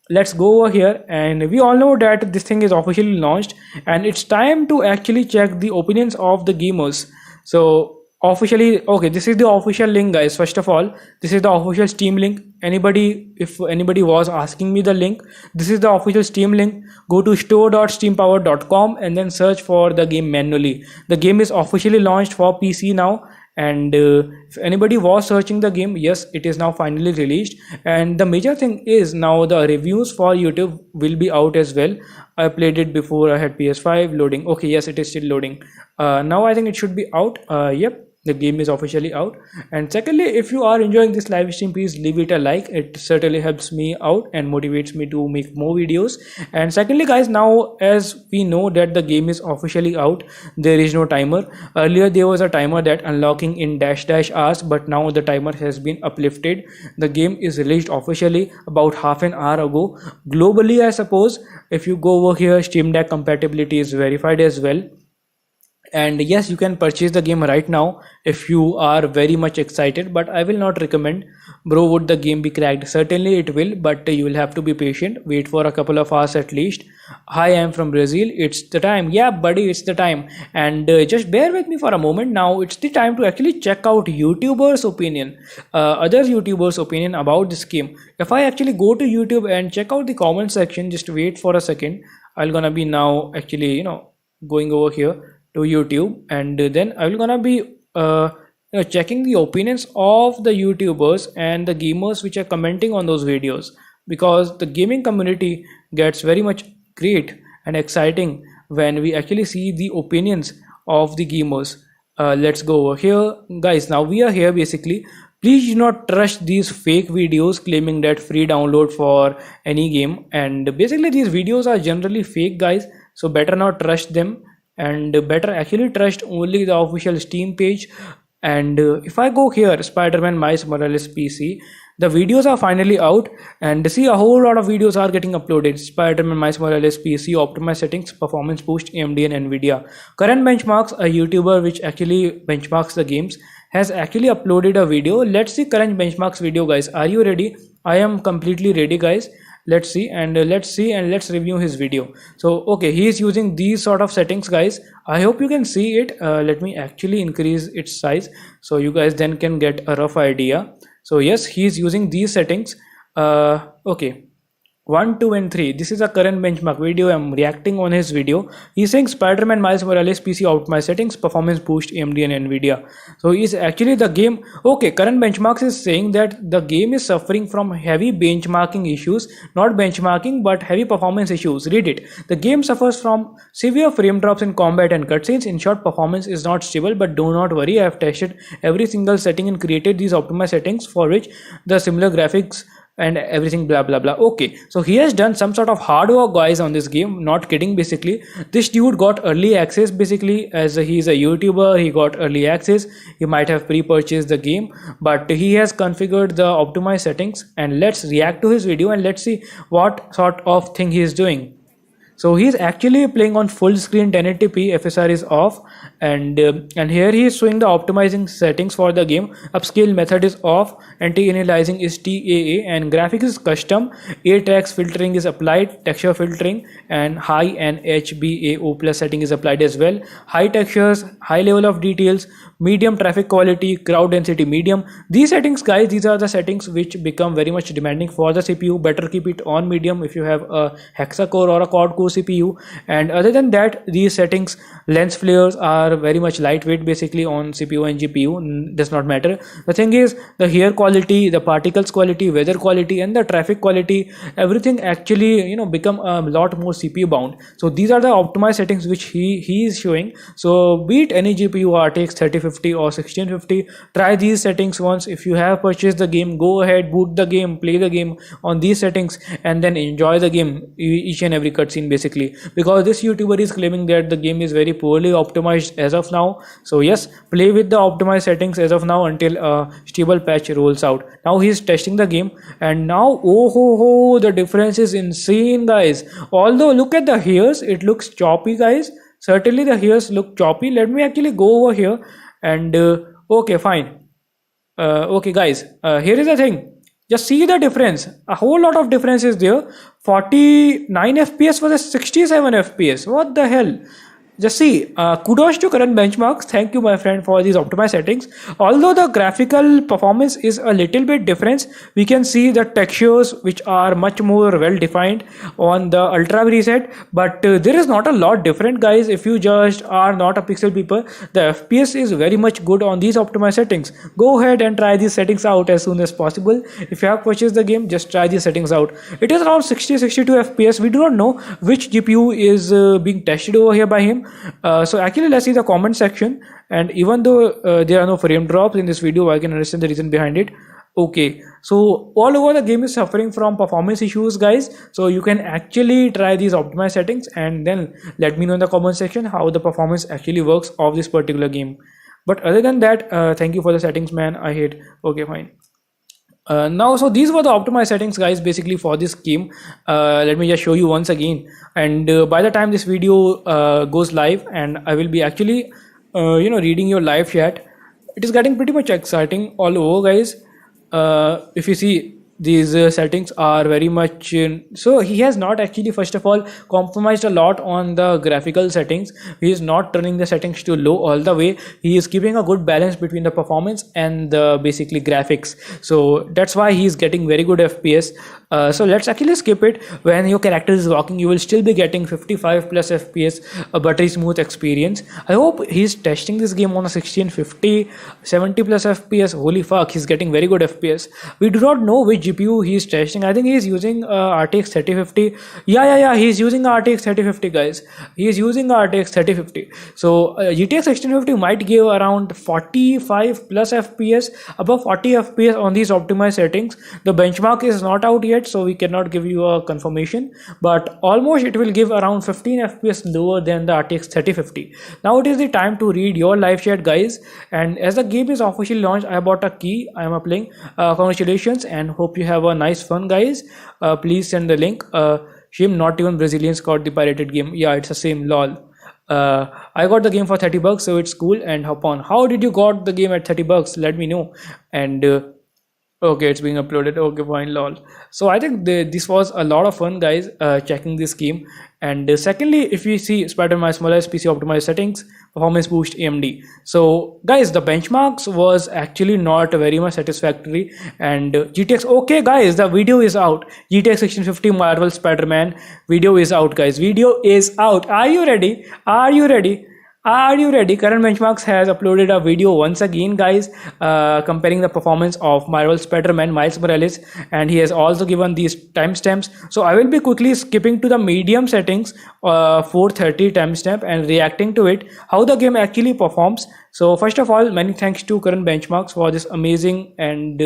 let's go over here, and we all know that this thing is officially launched and it's time to actually check the opinions of the gamers. So officially, okay, this is the official link, guys. First of all, this is the official Steam link. If anybody was asking me the link, this is the official Steam link. Go to store.steampower.com and then search for the game manually. The game is officially launched for PC now, And if anybody was searching the game, yes, it is now finally released. And the major thing is now the reviews for YouTube will be out as well. I played it before, I had PS5 loading. Okay, yes, it is still loading. Now I think it should be out. Yep, the game is officially out. And secondly, if you are enjoying this live stream, please leave it a like. It certainly helps me out and motivates me to make more videos. And secondly, guys, now as we know that the game is officially out, there is no timer. Earlier there was a timer that unlocking in dash dash hours, but now the timer has been uplifted. The game is released officially about half an hour ago globally, I suppose. If you go over here, Steam Deck compatibility is verified as well. And yes, you can purchase the game right now if you are very much excited, but I will not recommend. Bro, would the game be cracked? Certainly it will, but you will have to be patient, wait for a couple of hours at least. Hi, I am from Brazil, it's the time. Yeah buddy, it's the time. And just bear with me for a moment. Now it's the time to actually check out YouTubers opinion, other YouTubers opinion about this game. If I actually go to YouTube and check out the comment section, just wait for a second. I'm gonna be now actually going over here to YouTube, and then I will gonna be checking the opinions of the YouTubers and the gamers which are commenting on those videos, because the gaming community gets very much great and exciting when we actually see the opinions of the gamers. Let's go over here, guys. Now we are here basically. Please do not trust these fake videos claiming that free download for any game, and basically these videos are generally fake, guys, so better not trust them, and better actually trust only the official Steam page. And if I go here, Spiderman Miles Morales PC, the videos are finally out, and see a whole lot of videos are getting uploaded. Spiderman Miles Morales PC, optimized settings, performance boost, AMD and Nvidia. Current benchmarks, a YouTuber which actually benchmarks the games has actually uploaded a video. Let's see current benchmarks video, guys. Are you ready? I am completely ready, guys. Let's see, and let's review his video. So okay, he is using these sort of settings, guys. I hope you can see it. Let me actually increase its size so you guys then can get a rough idea. So yes, he is using these settings. Okay, 1, 2 and 3, this is a current benchmark video. I'm reacting on his video. He's saying Spider-Man Miles Morales PC optimized settings, performance boost, AMD and Nvidia. So he's actually the game. Okay, current benchmarks is saying that the game is suffering from heavy benchmarking issues, not benchmarking but heavy performance issues. Read it. The game suffers from severe frame drops in combat and cutscenes. In short, performance is not stable, but do not worry, I have tested every single setting and created these optimized settings for which the similar graphics and everything blah blah blah. Okay, so he has done some sort of hard work, guys, on this game. Not kidding. Basically this dude got early access. Basically, as he's a YouTuber, he got early access. He might have pre-purchased the game, but he has configured the optimized settings. And let's react to his video and let's see what sort of thing he is doing. So he's actually playing on full screen 1080p, FSR is off, and here he is showing the optimizing settings for the game. Upscale method is off, anti-aliasing is TAA, and graphics is custom. A-tracks filtering is applied, texture filtering, and high and HBAO plus setting is applied as well. High textures, high level of details, medium traffic quality, crowd density medium. These settings, guys, these are the settings which become very much demanding for the CPU. Better keep it on medium if you have a hexa-core or a quad-core CPU. And other than that, these settings, lens flares are very much lightweight basically on CPU and GPU, does not matter. The thing is, the hair quality, the particles quality, weather quality and the traffic quality, everything actually become a lot more CPU bound. So these are the optimized settings which he is showing. So be it any GPU RTX 3050 or 1650, try these settings once. If you have purchased the game, go ahead, boot the game, play the game on these settings, and then enjoy the game, each and every cutscene basically, because this YouTuber is claiming that the game is very poorly optimized as of now. So yes, play with the optimized settings as of now until a stable patch rolls out. Now he's testing the game, and now the difference is insane, guys. Although look at the hairs, it looks choppy, guys. Certainly the hairs look choppy. Let me actually go over here and okay, fine. Okay, guys, here is the thing. Just see the difference. A whole lot of difference is there. 49 FPS versus 67 FPS. What the hell? just see, kudos to current benchmarks. Thank you, my friend, for these optimized settings. Although the graphical performance is a little bit different, we can see the textures which are much more well defined on the ultra preset. But there is not a lot different, guys. If you just are not a pixel people, the FPS is very much good on these optimized settings. Go ahead and try these settings out as soon as possible. If you have purchased the game, just try these settings out. It is around 60-62 FPS. We do not know which GPU is being tested over here by him. So actually, let's see the comment section. And even though there are no frame drops in this video, I can understand the reason behind it. Okay, so all over the game is suffering from performance issues, guys. So you can actually try these optimized settings and then let me know in the comment section how the performance actually works of this particular game. But other than that, thank you for the settings, man. I hate. Okay, fine. Now, so these were the optimized settings, guys, basically for this game. Let me just show you once again. And by the time this video goes live, and I will be actually reading your live chat, it is getting pretty much exciting all over, guys. If you see, these settings are very much so he has not actually first of all compromised a lot on the graphical settings. He is not turning the settings to low all the way. He is keeping a good balance between the performance and the basically graphics, so that's why he is getting very good FPS. So let's actually skip it. When your character is walking, you will still be getting 55 plus FPS, a buttery smooth experience. I hope he's testing this game on a 1650 70 plus FPS. Holy fuck, he's getting very good FPS. We do not know which GPU he is testing. I think he is using RTX 3050. Yeah, he is using RTX 3050, guys. He is using RTX 3050. So GTX 1650 might give around 45 plus FPS, above 40 FPS on these optimized settings. The benchmark is not out yet, so we cannot give you a confirmation, but almost it will give around 15 FPS lower than the RTX 3050. Now it is the time to read your live chat, guys. And as the game is officially launched, I bought a key. I am playing. Congratulations, and hope you have a nice fun, guys. Please send the link. Shame not even Brazilians got the pirated game. Yeah, it's the same, lol. I got the game for 30 bucks, so it's cool, and hop on. How did you got the game at 30 bucks? Let me know. And okay, it's being uploaded. Okay, fine, lol. So I think this was a lot of fun, guys, checking this game. And secondly, if you see Spiderman smallest PC optimized settings, performance boost AMD. So guys, the benchmarks was actually not very much satisfactory. And GTX, okay guys, the video is out. GTX 1650 Marvel Spider-Man video is out, guys. Video is out. Are you ready? Are you ready? Are you ready? Current Benchmarks has uploaded a video once again, guys, comparing the performance of Marvel Spider-Man Miles Morales, and he has also given these timestamps. So I will be quickly skipping to the medium settings, 430 timestamp, and reacting to it, how the game actually performs. So first of all, many thanks to Current Benchmarks for this amazing and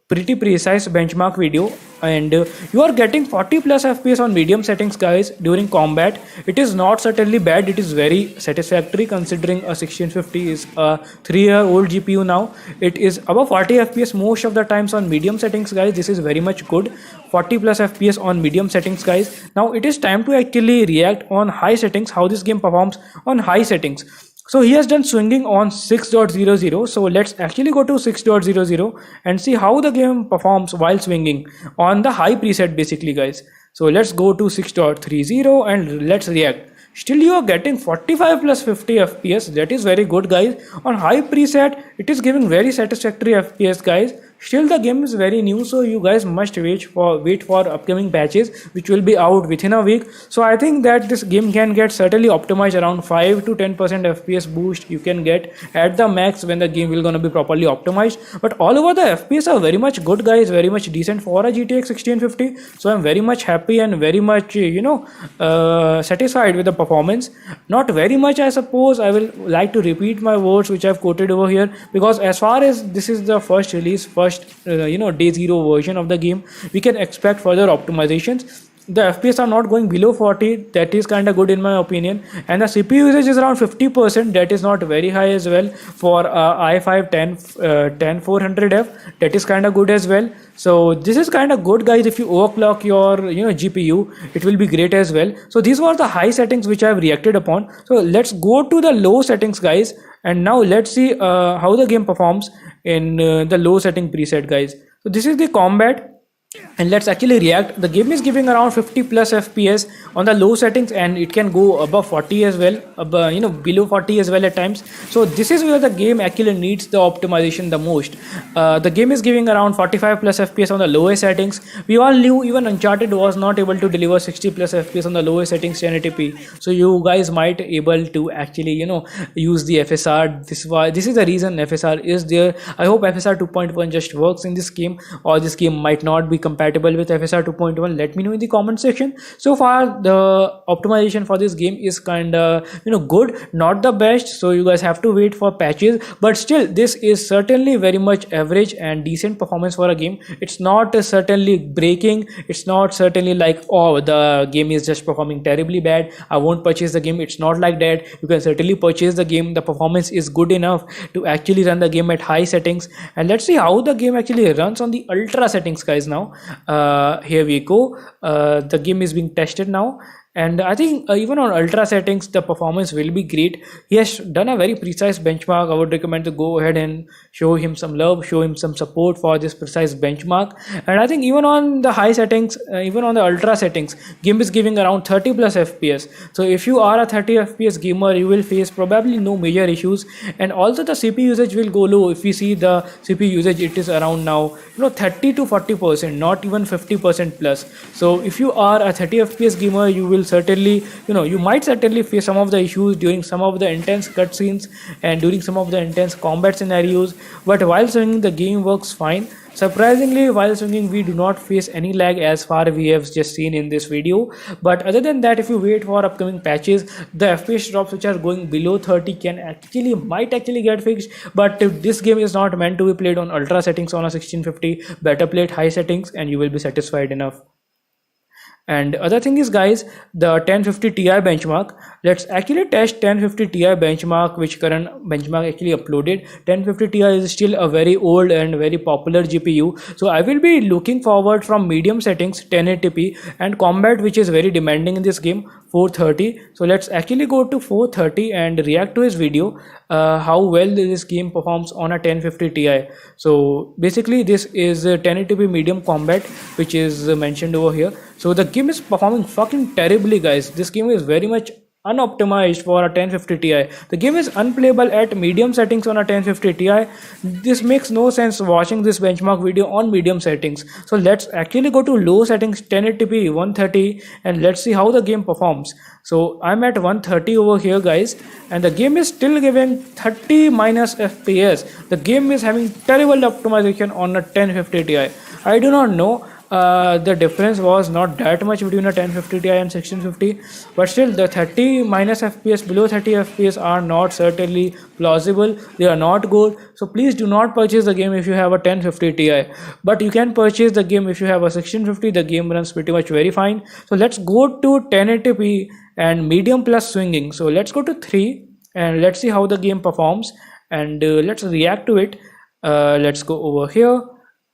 pretty precise benchmark video. And you are getting 40 plus FPS on medium settings, guys, during combat. It is not certainly bad, it is very satisfactory considering a 1650 is a 3-year-old GPU now. It is above 40 FPS most of the times on medium settings, guys. This is very much good. 40 plus FPS on medium settings, guys. Now it is time to actually react on high settings, how this game performs on high settings. So he has done swinging on 6.00. So let's actually go to 6.00 and see how the game performs while swinging on the high preset, basically, guys. So let's go to 6.30 and let's react. Still you are getting 45 plus 50 FPS. That is very good, guys. On high preset, it is giving very satisfactory FPS, guys. Still the game is very new, so you guys must wait for upcoming patches which will be out within a week. So I think that this game can get certainly optimized around 5 to 10% FPS boost you can get at the max when the game will gonna be properly optimized. But all over the FPS are very much good, guys, very much decent for a GTX 1650. So I'm very much happy and very much satisfied with the performance. Not very much, I suppose. I will like to repeat my words which I've quoted over here, because as far as this is the first release, day zero version of the game, we can expect further optimizations. The FPS are not going below 40. That is kind of good in my opinion, and the CPU usage is around 50%. That is not very high as well for i5 10400F. That is kind of good as well. So this is kind of good, guys. If you overclock your GPU, it will be great as well. So these were the high settings which I have reacted upon. So let's go to the low settings, guys, and now let's see how the game performs in the low setting preset, guys. So this is the combat. And let's actually react. The game is giving around 50 plus fps on the low settings, and it can go above 40 as well, above, below 40 as well at times. So this is where the game actually needs the optimization the most. The game is giving around 45 plus fps on the lowest settings. We all knew even Uncharted was not able to deliver 60 plus fps on the lowest settings 1080p. So you guys might able to actually use the FSR. This is the reason FSR is there. I hope FSR 2.1 just works in this game, or this game might not be compatible with FSR 2.1. Let me know in the comment section. So far the optimization for this game is kind of good, not the best, so you guys have to wait for patches, but still this is certainly very much average and decent performance for a game. It's not certainly breaking, it's not certainly like, oh, the game is just performing terribly bad, I won't purchase the game. It's not like that. You can certainly purchase the game. The performance is good enough to actually run the game at high settings. And let's see how the game actually runs on the ultra settings, guys. Now here we go. The game is being tested now, and I think even on ultra settings the performance will be great. He has done a very precise benchmark. I would recommend to go ahead and show him some love, show him some support for this precise benchmark. And I think even on the high settings, even on the ultra settings, game is giving around 30 plus fps. So if you are a 30 fps gamer, you will face probably no major issues. And also the CPU usage will go low. If we see the CPU usage, it is around now 30 to 40%, not even 50% plus. So if you are a 30 fps gamer, you will certainly you might certainly face some of the issues during some of the intense cutscenes and during some of the intense combat scenarios. But while swinging, the game works fine. Surprisingly, while swinging, we do not face any lag as far we have just seen in this video. But other than that, if you wait for upcoming patches, the FPS drops which are going below 30 might actually get fixed. But if this game is not meant to be played on ultra settings on a 1650, better play at high settings and you will be satisfied enough. And other thing is, guys, the 1050 Ti benchmark. Let's actually test 1050 Ti benchmark, which current benchmark actually uploaded. 1050 Ti is still a very old and very popular GPU. So I will be looking forward from medium settings 1080p and combat, which is very demanding in this game, 430. So let's actually go to 430 and react to his video, how well this game performs on a 1050 Ti. So basically this is 1080p medium combat, which is mentioned over here. So the game is performing fucking terribly, guys. This game is very much unoptimized for a 1050 Ti. The game is unplayable at medium settings on a 1050 Ti. This makes no sense watching this benchmark video on medium settings. So let's actually go to low settings 1080p 130 and let's see how the game performs. So I'm at 130 over here, guys, and the game is still giving 30 minus FPS. The game is having terrible optimization on a 1050 Ti. I do not know. The difference was not that much between a 1050 Ti and 1650, but still the 30 minus FPS, below 30 FPS are not certainly plausible. They are not good. So please do not purchase the game if you have a 1050 Ti, but you can purchase the game if you have a 1650. The game runs pretty much very fine. So let's go to 1080p and medium plus swinging. So let's go to 3 and let's see how the game performs, and let's react to it. Let's go over here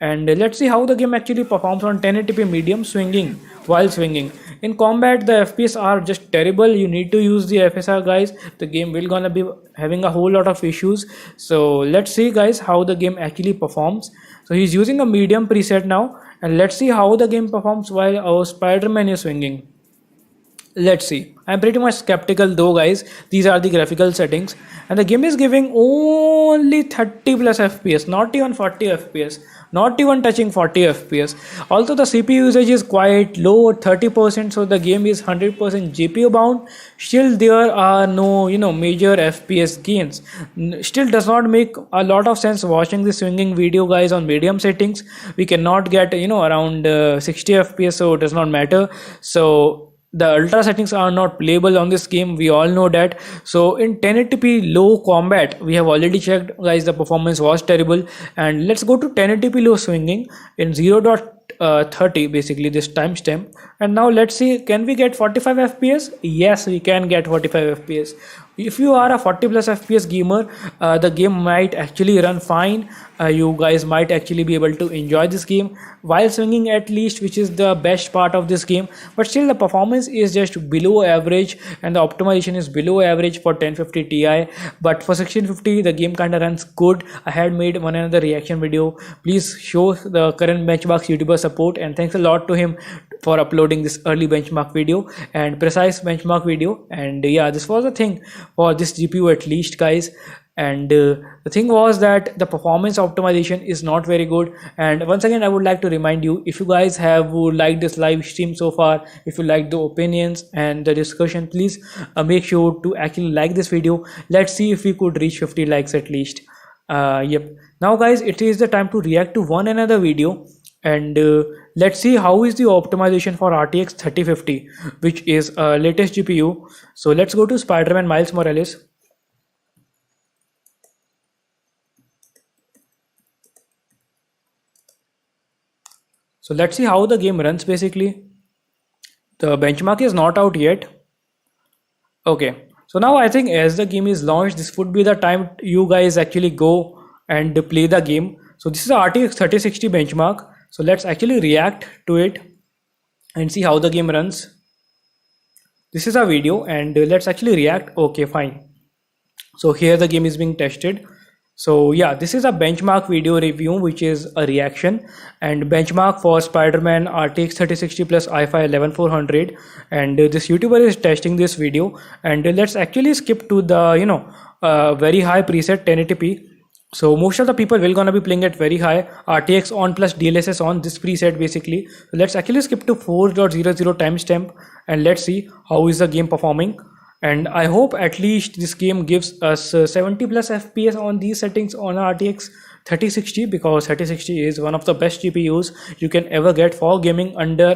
and let's see how the game actually performs on 1080p medium swinging. While swinging in combat, the FPS are just terrible. You need to use the FSR, guys. The game will gonna be having a whole lot of issues. So let's see, guys, how the game actually performs. So he's using a medium preset now, and let's see how the game performs while our Spiderman is swinging. Let's see. I'm pretty much skeptical though, guys. These are the graphical settings and the game is giving only 30 plus FPS, not even 40 FPS, not even touching 40 FPS. Also the CPU usage is quite low, 30%, so the game is 100% GPU bound. Still there are no major FPS gains. Still does not make a lot of sense watching this swinging video, guys, on medium settings. We cannot get around 60 FPS, so it does not matter. So the ultra settings are not playable on this game, we all know that. So in 1080p low combat, we have already checked, guys, the performance was terrible. And let's go to 1080p low swinging in 0.30, basically this timestamp. And now let's see, can we get 45 FPS? Yes, we can get 45 FPS. if you are a 40 plus fps gamer, the game might actually run fine. You guys might actually be able to enjoy this game while swinging at least, which is the best part of this game. But still the performance is just below average and the optimization is below average for 1050 Ti. But for 1650 the game kind of runs good. I had made one another reaction video. Please show the current benchmarks YouTuber support, and thanks a lot to him for uploading this early benchmark video and precise benchmark video. And yeah, this was the thing for this GPU at least, guys. And the thing was that the performance optimization is not very good. And once again I would like to remind you, if you guys have liked this live stream so far, if you like the opinions and the discussion, please make sure to actually like this video. Let's see if we could reach 50 likes at least. Yep, now guys, it is the time to react to one another video. And let's see how is the optimization for RTX 3050, which is latest GPU. So let's go to Spiderman Miles Morales. So let's see how the game runs. Basically the benchmark is not out yet. Okay, so now I think as the game is launched, this would be the time you guys actually go and play the game. So this is a RTX 3060 benchmark. So let's actually react to it and see how the game runs. This is a video and let's actually react. Okay, fine. So here the game is being tested. So yeah, this is a benchmark video review, which is a reaction and benchmark for Spider-Man RTX 3060 plus i5 11400. And this YouTuber is testing this video. And let's actually skip to the very high preset 1080p. So most of the people will gonna be playing at very high RTX on plus DLSS on this preset basically. So let's actually skip to 4.00 timestamp and let's see how is the game performing. And I hope at least this game gives us 70 plus FPS on these settings on RTX 3060, because 3060 is one of the best GPUs you can ever get for gaming under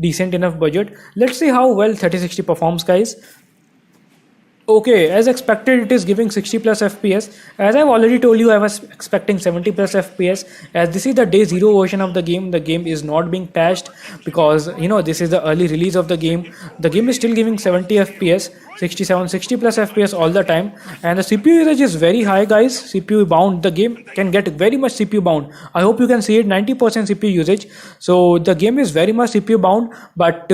decent enough budget. Let's see how well 3060 performs, guys. Okay, as expected it is giving 60 plus FPS. As I've already told you, I was expecting 70 plus FPS. As this is the day 0 version of the game is not being patched, because this is the early release of the game. The game is still giving 70 FPS, 60 plus FPS all the time. And the CPU usage is very high, guys. CPU bound, the game can get very much CPU bound. I hope you can see it, 90% CPU usage. So the game is very much CPU bound. But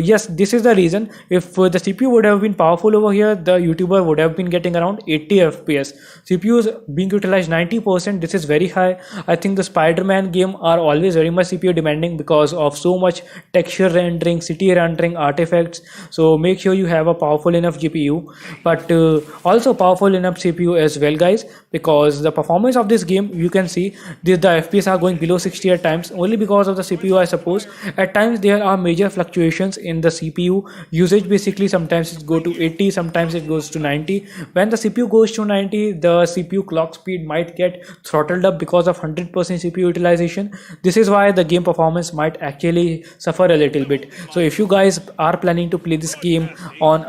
yes, this is the reason. If the CPU would have been powerful over here, the YouTuber would have been getting around 80 FPS. CPU is being utilized 90%. This is very high. I think the Spider-Man game are always very much CPU demanding because of so much texture rendering, city rendering, artifacts. So make sure you have a powerful enough GPU, but also powerful enough CPU as well, guys, because the performance of this game, you can see the FPS are going below 60 at times, only because of the CPU, I suppose. At times there are major fluctuations in the CPU usage. Basically sometimes it go to 80, sometimes it goes to 90. When the CPU goes to 90, the CPU clock speed might get throttled up because of 100% CPU utilization. This is why the game performance might actually suffer a little bit. So if you guys are planning to play this game on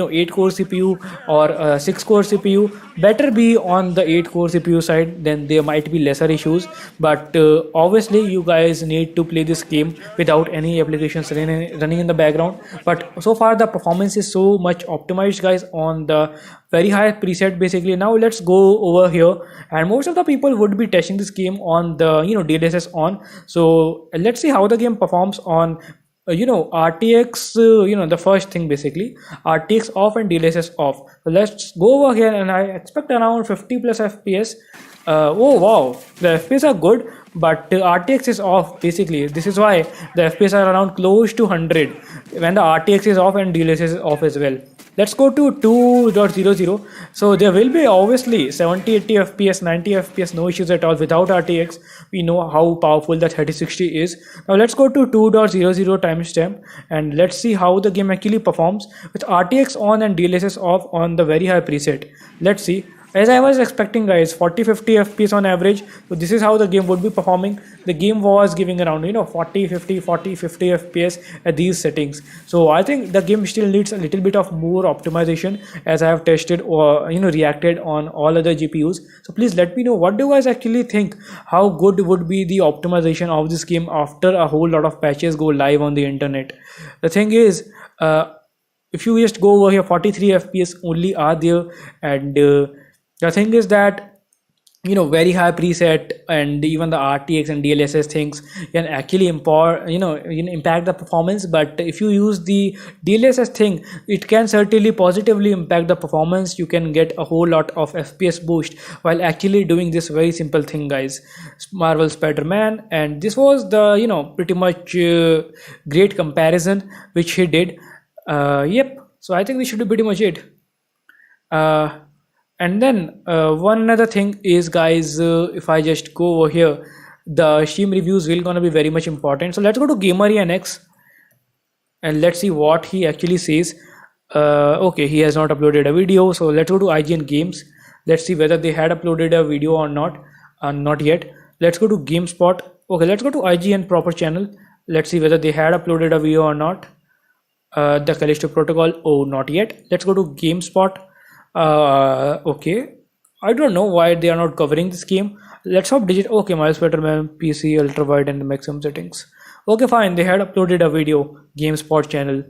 8 core CPU or 6 core CPU, better be on the 8 core CPU side, then there might be lesser issues. But obviously you guys need to play this game without any applications running in the background. But so far the performance is so much optimized, guys, on the very high preset basically. Now let's go over here, and most of the people would be testing this game on the DLSS on. So let's see how the game performs on RTX. The first thing basically, RTX off and DLSS off. So let's go over here, and I expect around 50 plus FPS. Oh wow, the FPS are good, but RTX is off basically. This is why the FPS are around close to 100 when the RTX is off and DLSS is off as well. Let's go to 2.00. So there will be obviously 70, 80 FPS, 90 FPS, no issues at all without RTX. We know how powerful the 3060 is. Now let's go to 2.00 timestamp and let's see how the game actually performs with RTX on and DLSS off on the very high preset. Let's see. As I was expecting, guys, 40-50 FPS on average. So this is how the game would be performing. The game was giving around 40-50 FPS at these settings. So I think the game still needs a little bit of more optimization, as I have tested or reacted on all other GPUs. So please let me know, what do you guys actually think? How good would be the optimization of this game after a whole lot of patches go live on the internet? The thing is, if you just go over here, 43 fps only are there. And the thing is that very high preset and even the RTX and DLSS things can actually impact the performance. But if you use the DLSS thing, it can certainly positively impact the performance. You can get a whole lot of FPS boost while actually doing this very simple thing, guys. Marvel Spider-Man, and this was the pretty much great comparison which he did. Yep, so I think this should be pretty much it. uh, and then one other thing is, guys, if I just go over here, the Steam reviews will gonna be very much important. So let's go to GamerNX and let's see what he actually says. Okay, he has not uploaded a video, so let's go to IGN Games. Let's see whether they had uploaded a video or not. Not yet. Let's go to GameSpot. Okay, let's go to IGN proper channel. Let's see whether they had uploaded a video or not. The Callisto Protocol, oh, not yet. Let's go to GameSpot. Okay, I don't know why they are not covering this game. Let's hope digital. Okay, Miles Spider-Man PC ultra wide and the maximum settings. Okay, fine, they had uploaded a video, GameSpot channel.